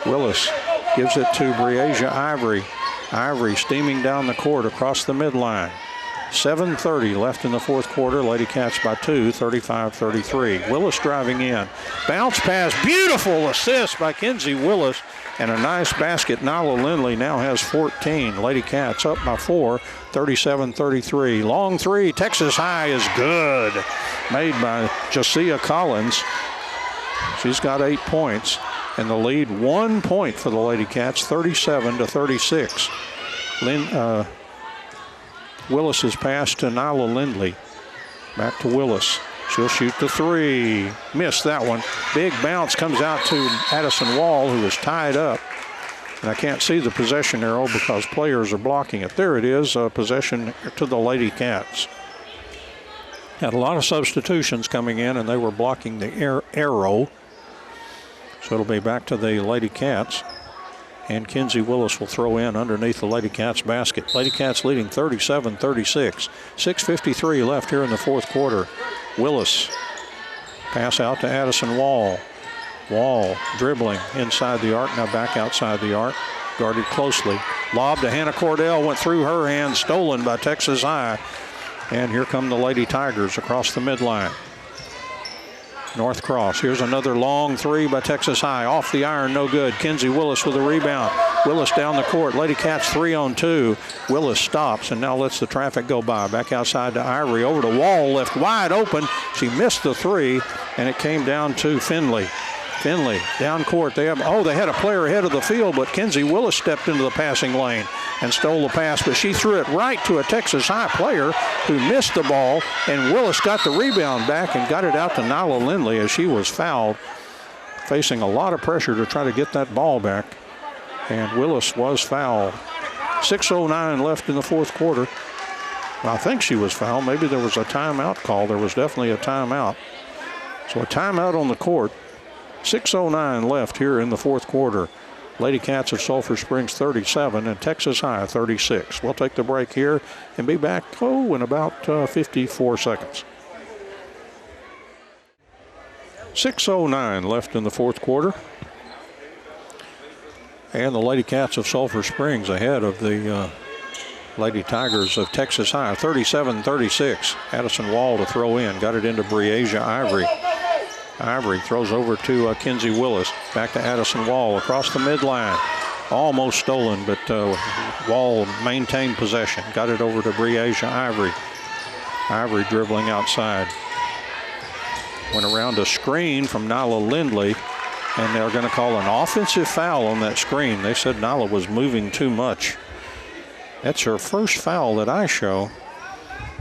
Speaker 2: Willis gives it to Breasia Ivory. Ivory steaming down the court across the midline. 7:30 left in the fourth quarter. Lady Cats by 2, 35-33. Willis driving in. Bounce pass. Beautiful assist by Kinsey Willis. And a nice basket. Nyla Lindley now has 14. Lady Cats up by 4, 37-33. Long three. Texas High is good. Made by Josiah Collins. She's got 8 points. And the lead 1 point for the Lady Cats, 37-36. Willis's pass to Nyla Lindley. Back to Willis. She'll shoot the three. Missed that one. Big bounce comes out to Addison Wall, who is tied up. And I can't see the possession arrow because players are blocking it. There it is, possession to the Lady Cats. Had a lot of substitutions coming in, and they were blocking the arrow. So it'll be back to the Lady Cats. And Kinsey Willis will throw in underneath the Lady Cats basket. Lady Cats leading 37-36. 6:53 left here in the fourth quarter. Willis. Pass out to Addison Wall. Wall dribbling inside the arc. Now back outside the arc. Guarded closely. Lob to Hannah Cordell. Went through her hands. Stolen by Texas High. And here come the Lady Tigers across the midline. North Cross. Here's another long three by Texas High. Off the iron, no good. Kinsey Willis with a rebound. Willis down the court. Lady Cats 3-on-2. Willis stops and now lets the traffic go by. Back outside to Ivory. Over to Wall, left wide open. She missed the three, and it came down to Finley. Finley down court. They had a player ahead of the field, but Kinsey Willis stepped into the passing lane and stole the pass, but she threw it right to a Texas High player who missed the ball, and Willis got the rebound back and got it out to Nyla Lindley as she was fouled facing a lot of pressure to try to get that ball back. And Willis was fouled. 6:09 left in the fourth quarter. I think she was fouled. Maybe there was a timeout call. There was definitely a timeout. So a timeout on the court. 6:09 left here in the fourth quarter. LadyCats of Sulphur Springs 37 and Texas High 36. We'll take the break here and be back, in about 54 seconds. 6:09 left in the fourth quarter. And the LadyCats of Sulphur Springs ahead of the Lady Tigers of Texas High, 37-36. Addison Wall to throw in. Got it into Breasia Ivory. Ivory throws over to Kinsey Willis. Back to Addison Wall across the midline. Almost stolen, but Wall maintained possession. Got it over to Breasia Ivory. Ivory dribbling outside. Went around a screen from Nyla Lindley, and they're going to call an offensive foul on that screen. They said Nyla was moving too much. That's her first foul that I show.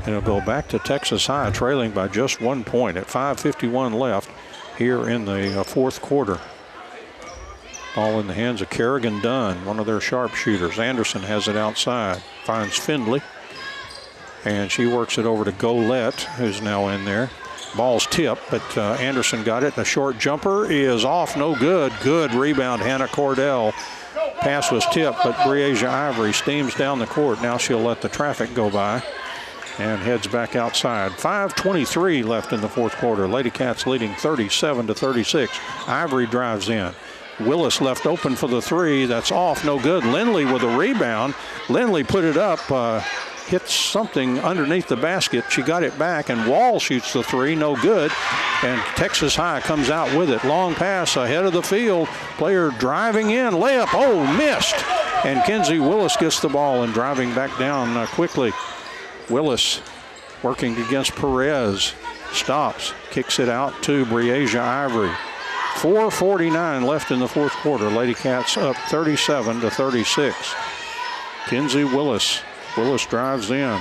Speaker 2: And it'll go back to Texas High, trailing by just 1 point at 5:51 left here in the fourth quarter. Ball in the hands of Kerrigan Dunn, one of their sharpshooters. Anderson has it outside, finds Findlay, and she works it over to Golette, who's now in there. Ball's tipped, but Anderson got it. The short jumper is off, no good. Good rebound, Hannah Cordell. Pass was tipped, but Breasia Ivory steams down the court. Now she'll let the traffic go by and heads back outside. 5:23 left in the fourth quarter. LadyCats leading 37-36. Ivory drives in. Willis left open for the three. That's off, no good. Lindley with a rebound. Lindley put it up, hits something underneath the basket. She got it back, and Wall shoots the three, no good. And Texas High comes out with it. Long pass ahead of the field. Player driving in, layup, missed. And Kinsey Willis gets the ball and driving back down quickly. Willis working against Perez. Stops, kicks it out to Breasia Ivory. 4:49 left in the fourth quarter. LadyCats up 37-36. Kinsey Willis. Willis drives in.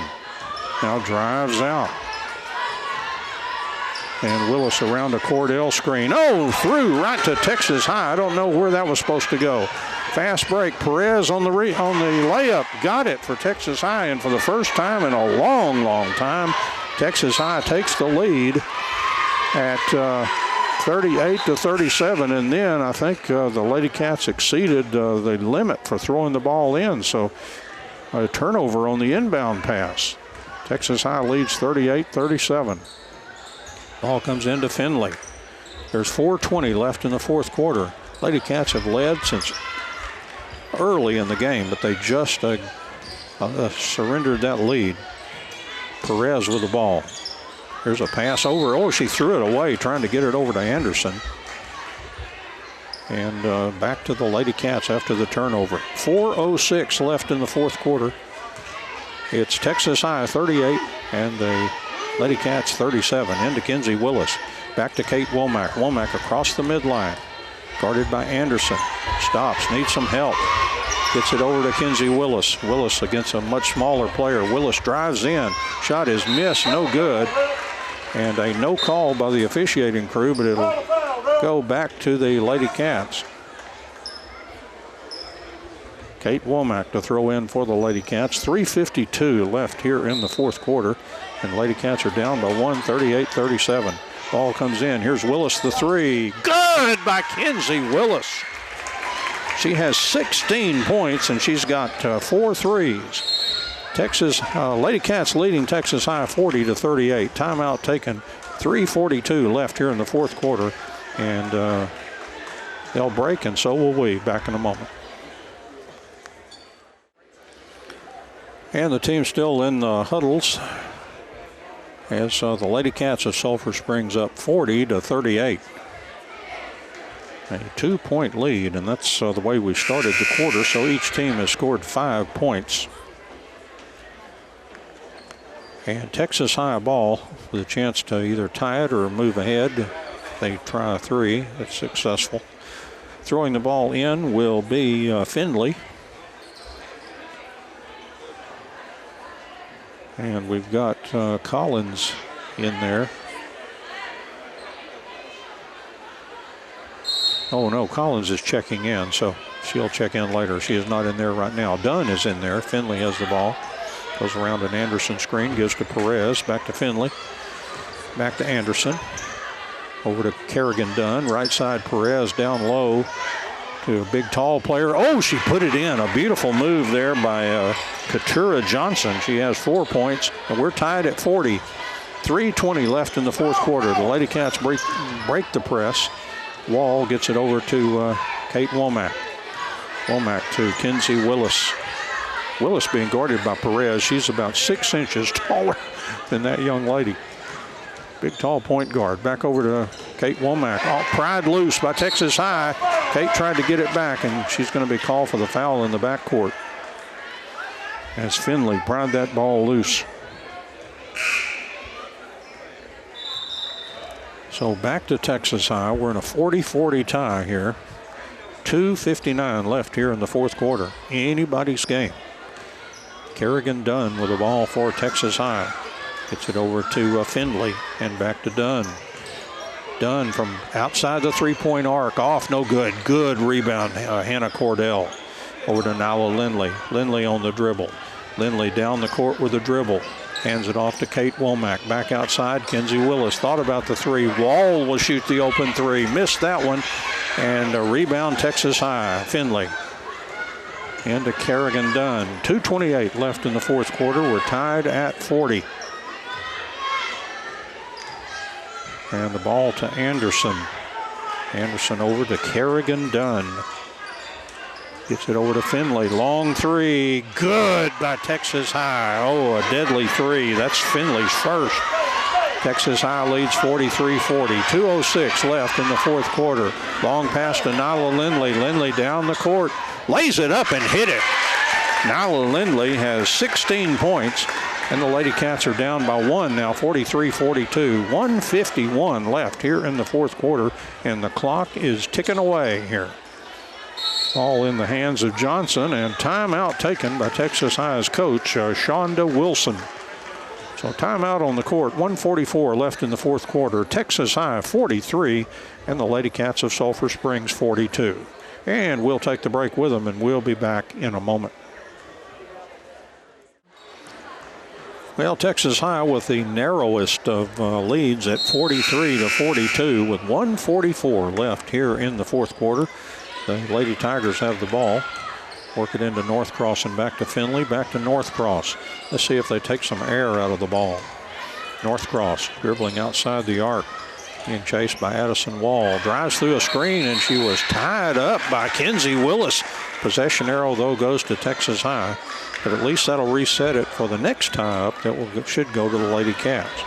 Speaker 2: Now drives out. And Willis around a Cordell screen. Through right to Texas High. I don't know where that was supposed to go. Fast break. Perez on the layup. Got it for Texas High. And for the first time in a long, long time, Texas High takes the lead at 38-37. And then I think the LadyCats exceeded the limit for throwing the ball in. So a turnover on the inbound pass. Texas High leads 38-37. Ball comes into Findlay. There's 4:20 left in the fourth quarter. LadyCats have led since early in the game, but they just surrendered that lead. Perez with the ball. There's a pass over. She threw it away, trying to get it over to Anderson. And back to the LadyCats after the turnover. 4:06 left in the fourth quarter. It's Texas High 38 and the LadyCats 37. Into Kinsey Willis. Back to Kate Womack. Womack across the midline. Guarded by Anderson. Stops, needs some help. Gets it over to Kinsey Willis. Willis against a much smaller player. Willis drives in. Shot is missed, no good. And a no call by the officiating crew, but it'll go back to the LadyCats. Kate Womack to throw in for the LadyCats. 3:52 left here in the fourth quarter. And LadyCats are down by 1, 38-37. Ball comes in. Here's Willis, the three. Good by Kinsey Willis. She has 16 points, and she's got 4 threes. LadyCats leading Texas High 40-38. Timeout taken. 3:42 left here in the fourth quarter. And they'll break, and so will we. Back in a moment. And the team still in the huddles as the LadyCats of Sulphur Springs up 40-38. A 2-point lead, and that's the way we started the quarter, so each team has scored 5 points. And Texas High ball with a chance to either tie it or move ahead. They try a three. That's successful. Throwing the ball in will be Findlay. And we've got Collins in there. Oh, no, Collins is checking in, so she'll check in later. She is not in there right now. Dunn is in there. Finley has the ball. Goes around an Anderson screen, gives to Perez, back to Finley. Back to Anderson. Over to Kerrigan Dunn. Right side, Perez down low to a big, tall player. Oh, she put it in. A beautiful move there by Katura Johnson. She has 4 points, and we're tied at 40. 3:20 left in the fourth quarter. The Lady Cats break the press. Wall gets it over to Kate Womack. Womack to Kenzie Willis. Willis being guarded by Perez. She's about 6 inches taller than that young lady. Big, tall point guard. Back over to Kate Womack. Oh, pried loose by Texas High. Kate tried to get it back, and she's going to be called for the foul in the backcourt as Finley pried that ball loose. So back to Texas High. We're in a 40-40 tie here. 2:59 left here in the fourth quarter. Anybody's game. Kerrigan Dunn with the ball for Texas High. Gets it over to Finley and back to Dunn. Dunn from outside the three-point arc. Off, no good. Good rebound, Hannah Cordell. Over to Nyla Lindley. Lindley on the dribble. Lindley down the court with a dribble. Hands it off to Kate Womack. Back outside, Kenzie Willis thought about the three. Wall will shoot the open three. Missed that one. And a rebound, Texas High. Finley. Into Kerrigan Dunn. 2:28 left in the fourth quarter. We're tied at 40. And the ball to Anderson. Anderson over to Kerrigan Dunn. Gets it over to Finley. Long three. Good by Texas High. Oh, a deadly three. That's Finley's first. Texas High leads 43-40. 2:06 left in the fourth quarter. Long pass to Nyla Lindley. Lindley down the court. Lays it up and hit it. Nyla Lindley has 16 points. And the Lady Cats are down by one now, 43-42. 1:51 left here in the fourth quarter. And the clock is ticking away here. All in the hands of Johnson, and timeout taken by Texas High's coach, Shonda Wilson. So timeout on the court, 1:44 left in the fourth quarter. Texas High 43, and the Lady Cats of Sulphur Springs 42. And we'll take the break with them, and we'll be back in a moment. Well, Texas High with the narrowest of leads at 43-42 with 1:44 left here in the fourth quarter. The Lady Tigers have the ball. Work it into Northcross and back to Finley, back to Northcross. Let's see if they take some air out of the ball. Northcross dribbling outside the arc, being chased by Addison Wall. Drives through a screen, and she was tied up by Kenzie Willis. Possession arrow, though, goes to Texas High. But at least that'll reset it for the next tie-up that should go to the Lady Cats.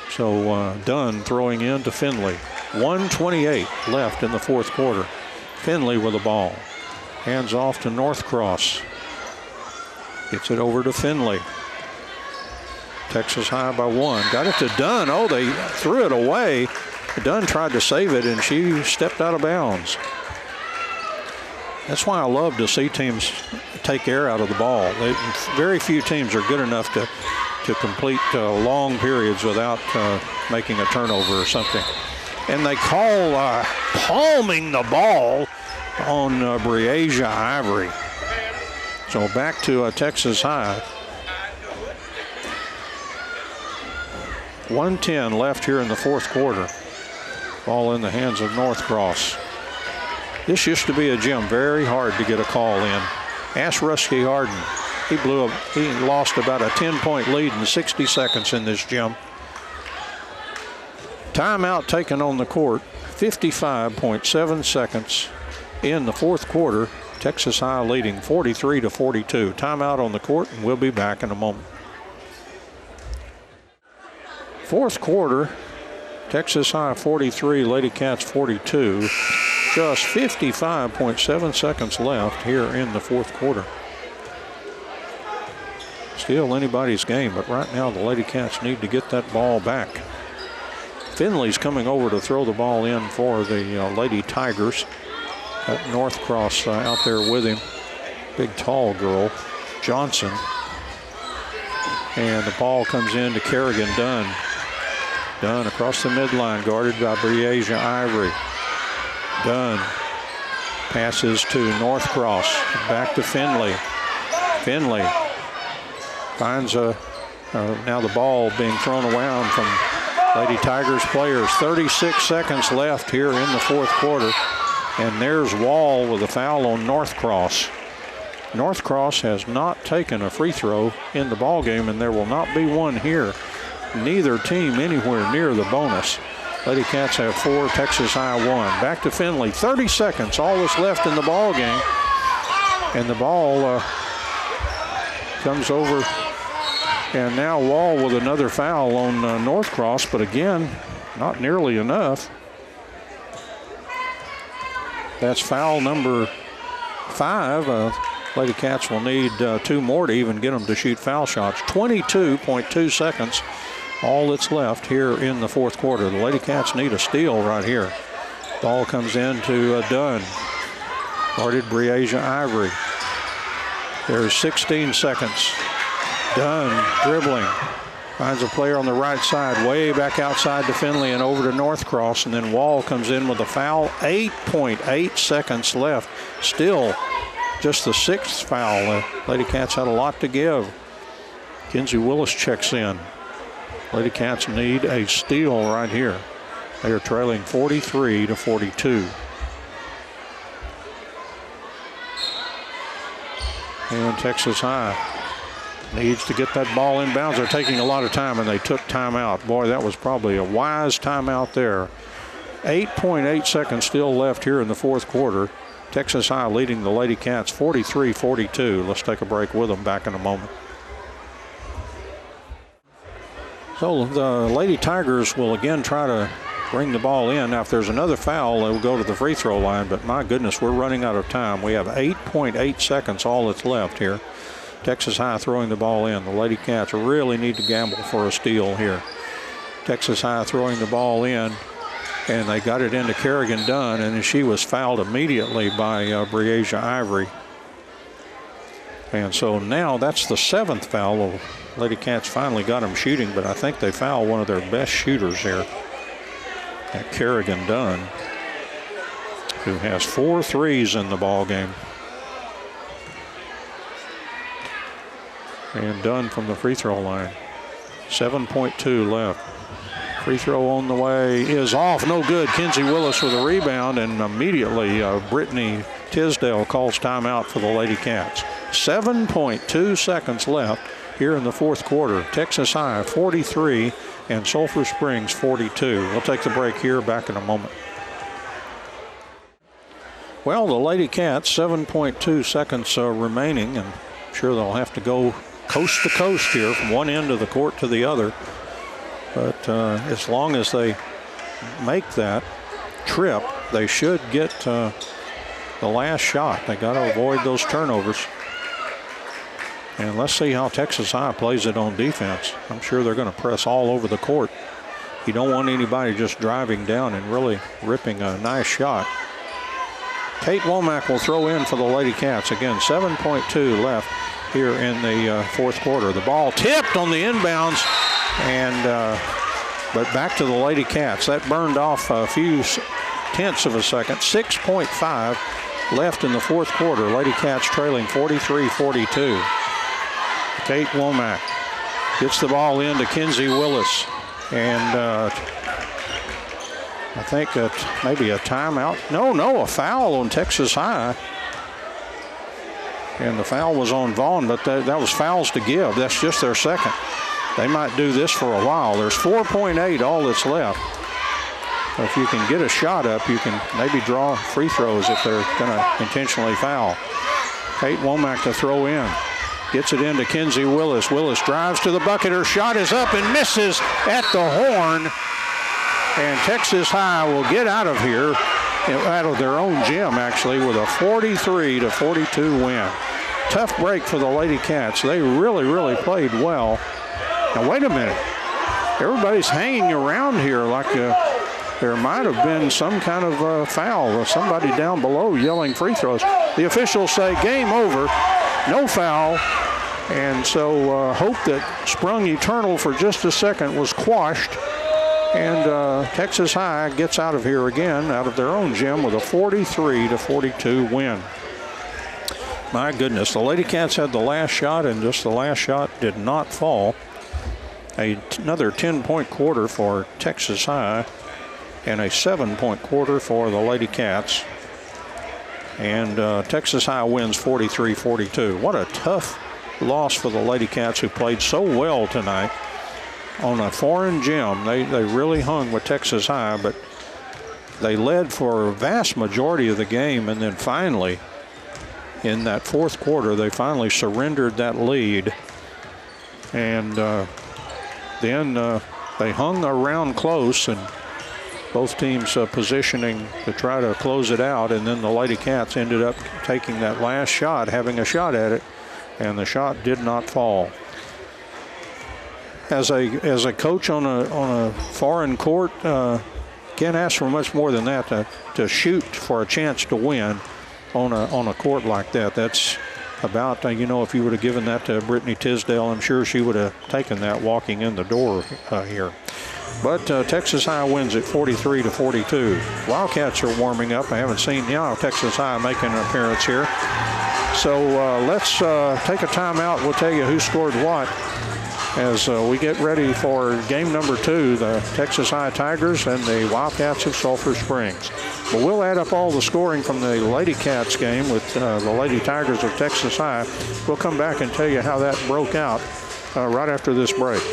Speaker 2: So Dunn throwing in to Finley. 1:28 left in the fourth quarter. Finley with the ball. Hands off to Northcross. Gets it over to Finley. Texas High by one. Got it to Dunn. Oh, they threw it away. Dunn tried to save it, and she stepped out of bounds. That's why I love to see teams take air out of the ball. Very few teams are good enough to complete long periods without making a turnover or something. And they call palming the ball on Breasia Ivory. So back to Texas High. 1:10 left here in the fourth quarter. Ball in the hands of Northcross. This used to be a gym, very hard to get a call in. Ask Rusty Harden. He lost about a 10-point lead in 60 seconds in this gym. Timeout taken on the court. 55.7 seconds in the fourth quarter. Texas High leading 43-42. Timeout on the court, and we'll be back in a moment. Fourth quarter, Texas High 43, Lady Cats 42. Just 55.7 seconds left here in the fourth quarter. Still anybody's game, but right now the Lady Cats need to get that ball back. Finley's coming over to throw the ball in for the Lady Tigers. Got Northcross out there with him. Big, tall girl, Johnson. And the ball comes in to Kerrigan Dunn. Dunn across the midline, guarded by Breasia Ivory. Dunn passes to Northcross. Back to Finley. Finley finds now the ball being thrown around from Lady Tigers players. 36 seconds left here in the fourth quarter. And there's Wall with a foul on Northcross. Northcross has not taken a free throw in the ball game, and there will not be one here. Neither team anywhere near the bonus. Lady Cats have 4, Texas High 1. Back to Finley. 30 seconds, all that's left in the ball game. And the ball comes over. And now Wall with another foul on Northcross, but again, not nearly enough. That's foul number 5. Lady Cats will need 2 more to even get them to shoot foul shots. 22.2 seconds, all that's left here in the fourth quarter. The Lady Cats need a steal right here. Ball comes in to Dunn. Guarded Breasia Ivory. There's 16 seconds. Dunn dribbling. Finds a player on the right side, way back outside to Finley and over to Northcross. And then Wall comes in with a foul. 8.8 seconds left. Still just the 6th foul. Lady Cats had a lot to give. Kenzie Willis checks in. Lady Cats need a steal right here. They are trailing 43-42. And Texas High needs to get that ball inbounds. They're taking a lot of time, and they took timeout. Boy, that was probably a wise timeout there. 8.8 seconds still left here in the fourth quarter. Texas High leading the Lady Cats 43-42. Let's take a break with them. Back in a moment. So the Lady Tigers will again try to bring the ball in. Now, if there's another foul, they'll go to the free throw line. But my goodness, we're running out of time. We have 8.8 seconds, all that's left here. Texas High throwing the ball in. The Lady Cats really need to gamble for a steal here. Texas High throwing the ball in, and they got it into Kerrigan Dunn, and she was fouled immediately by Breasia Ivory. And so now that's the 7th foul. Lady Cats finally got them shooting, but I think they fouled one of their best shooters here, Kerrigan Dunn, who has 4 threes in the ball game. And Dunn from the free throw line. 7.2 left. Free throw on the way is off. No good. Kenzie Willis with a rebound, and immediately Brittany Tisdale calls timeout for the Lady Cats. 7.2 seconds left here in the fourth quarter. Texas High 43 and Sulphur Springs 42. We'll take the break here. Back in a moment. Well, the Lady Cats, 7.2 seconds remaining, and I'm sure they'll have to go coast to coast here from one end of the court to the other. But as long as they make that trip, they should get the last shot. They got to avoid those turnovers. And let's see how Texas High plays it on defense. I'm sure they're going to press all over the court. You don't want anybody just driving down and really ripping a nice shot. Kate Womack will throw in for the Lady Cats. Again, 7.2 left here in the fourth quarter. The ball tipped on the inbounds, and but back to the Lady Cats. That burned off a few tenths of a second. 6.5 left in the fourth quarter. Lady Cats trailing 43-42. Kate Womack gets the ball in to Kenzie Willis, and I think maybe a timeout. No, a foul on Texas High. And the foul was on Vaughn, but that was fouls to give. That's just their second. They might do this for a while. There's 4.8, all that's left. If you can get a shot up, you can maybe draw free throws if they're going to intentionally foul. Kate Womack to throw in. Gets it into Kenzie Willis. Willis drives to the bucket. Her shot is up and misses at the horn. And Texas High will get out of here, out of their own gym, actually, with a 43-42 win. Tough break for the Lady Cats. They really played well. Now, wait a minute. Everybody's hanging around here like there might have been some kind of foul. Somebody down below yelling free throws. The officials say game over, no foul. And so hope that sprung eternal for just a second was quashed. And Texas High gets out of here again, out of their own gym, with a 43-42 win. My goodness, the LadyCats had the last shot, and just the last shot did not fall. Another 10-point quarter for Texas High and a 7-point quarter for the LadyCats. And Texas High wins 43-42. What a tough loss for the LadyCats, who played so well tonight on a foreign gym. They really hung with Texas High, but they led for a vast majority of the game, and then finally, in that fourth quarter, they finally surrendered that lead. And then they hung around close, and both teams positioning to try to close it out, and then the LadyCats ended up taking that last shot, having a shot at it, and the shot did not fall. As a coach on a foreign court, can't ask for much more than that, to shoot for a chance to win on a court like that. That's about, if you would have given that to Brittany Tisdale, I'm sure she would have taken that walking in the door here. But Texas High wins at 43-42. Wildcats are warming up. I haven't seen Texas High making an appearance here. So let's take a timeout. We'll tell you who scored what as we get ready for game number 2, the Texas High Tigers and the Wildcats of Sulphur Springs. But we'll add up all the scoring from the LadyCats game with the Lady Tigers of Texas High. We'll come back and tell you how that broke out right after this break.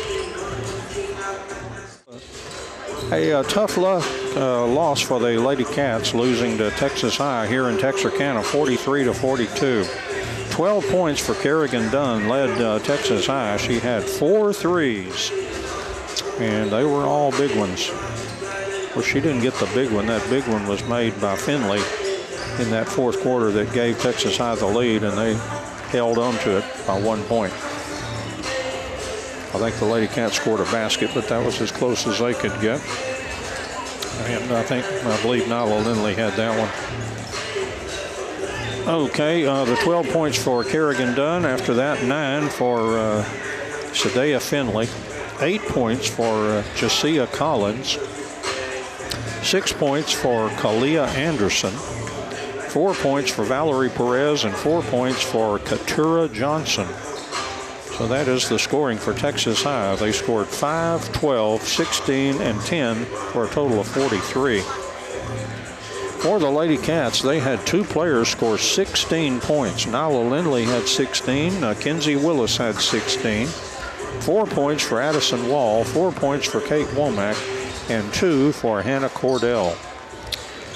Speaker 2: A tough loss for the LadyCats, losing to Texas High here in Texarkana, 43-42. 12 points for Kerrigan Dunn led Texas High. She had 4 threes, and they were all big ones. Well, she didn't get the big one. That big one was made by Finley in that fourth quarter that gave Texas High the lead, and they held on to it by 1 point. I think the LadyCats scored a basket, but that was as close as they could get. And I believe Nyla Lindley had that one. Okay, the 12 points for Kerrigan Dunn. After that, 9 for Sadea Finley. 8 points for Jasiah Collins. 6 points for Kalia Anderson. 4 points for Valerie Perez, and 4 points for Katura Johnson. So that is the scoring for Texas High. They scored 5, 12, 16, and 10 for a total of 43. For the LadyCats, they had 2 players score 16 points. Nyla Lindley had 16. Kenzie Willis had 16. 4 points for Addison Wall. 4 points for Kate Womack. And 2 for Hannah Cordell.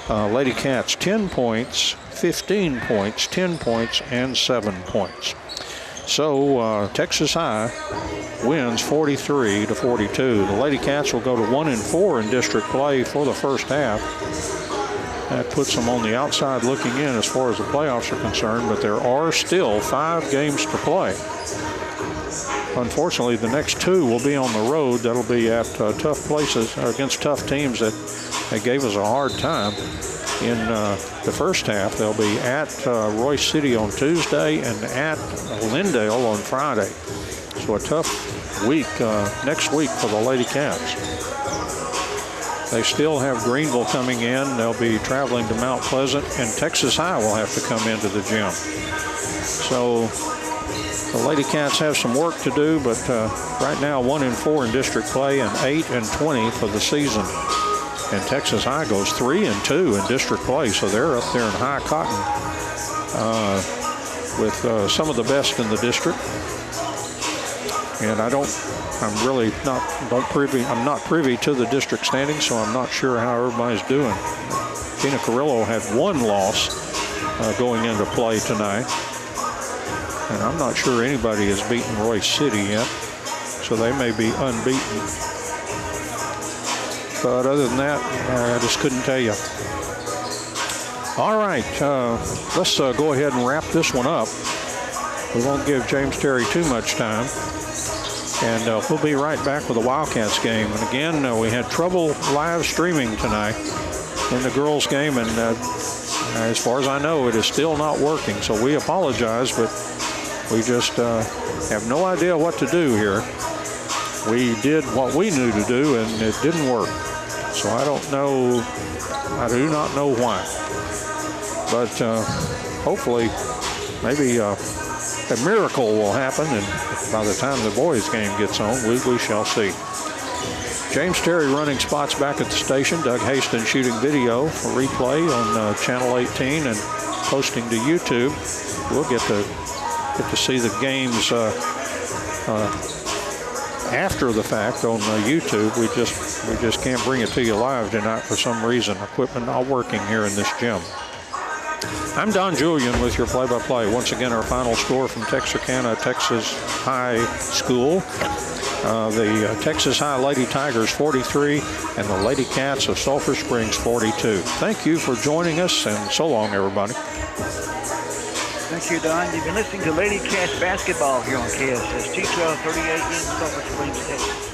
Speaker 2: LadyCats, 10 points, 15 points, 10 points, and 7 points. So Texas High wins 43-42. The LadyCats will go to 1-4 in district play for the first half. That puts them on the outside looking in as far as the playoffs are concerned, but there are still 5 games to play. Unfortunately, the next 2 will be on the road. That'll be at tough places, or against tough teams that gave us a hard time in the first half. They'll be at Royce City on Tuesday and at Lindale on Friday. So a tough week next week for the LadyCats. They still have Greenville coming in. They'll be traveling to Mount Pleasant, and Texas High will have to come into the gym. So the LadyCats have some work to do, but right now 1-4 in district play and 8-20 for the season. And Texas High goes 3-2 in district play, so they're up there in high cotton with some of the best in the district. And I'm not privy to the district standings, so I'm not sure how everybody's doing. Tina Carrillo had 1 loss going into play tonight. And I'm not sure anybody has beaten Royce City yet, so they may be unbeaten. But other than that, I just couldn't tell you. All right, let's go ahead and wrap this one up. We won't give James Terry too much time. And we'll be right back with the Wildcats game. And again, we had trouble live streaming tonight in the girls game. And as far as I know, it is still not working. So we apologize, but we just have no idea what to do here. we did what we knew to do, and it didn't work. So I don't know, I do not know why. But hopefully, maybe a miracle will happen, and by the time the boys' game gets on, we shall see. James Terry running spots back at the station. Doug Hastings shooting video for replay on Channel 18 and posting to YouTube. We'll get to see the games after the fact on YouTube. We just can't bring it to you live tonight for some reason. Equipment not working here in this gym. I'm Don Julian with your play-by-play. Once again, our final score from Texarkana, Texas High School. The Texas High Lady Tigers 43 and the Lady Cats of Sulphur Springs 42. Thank you for joining us, and so long, everybody.
Speaker 1: Thank you, Don. You've been listening to Lady Cats basketball here on KSST 1238 in Sulphur Springs, Texas.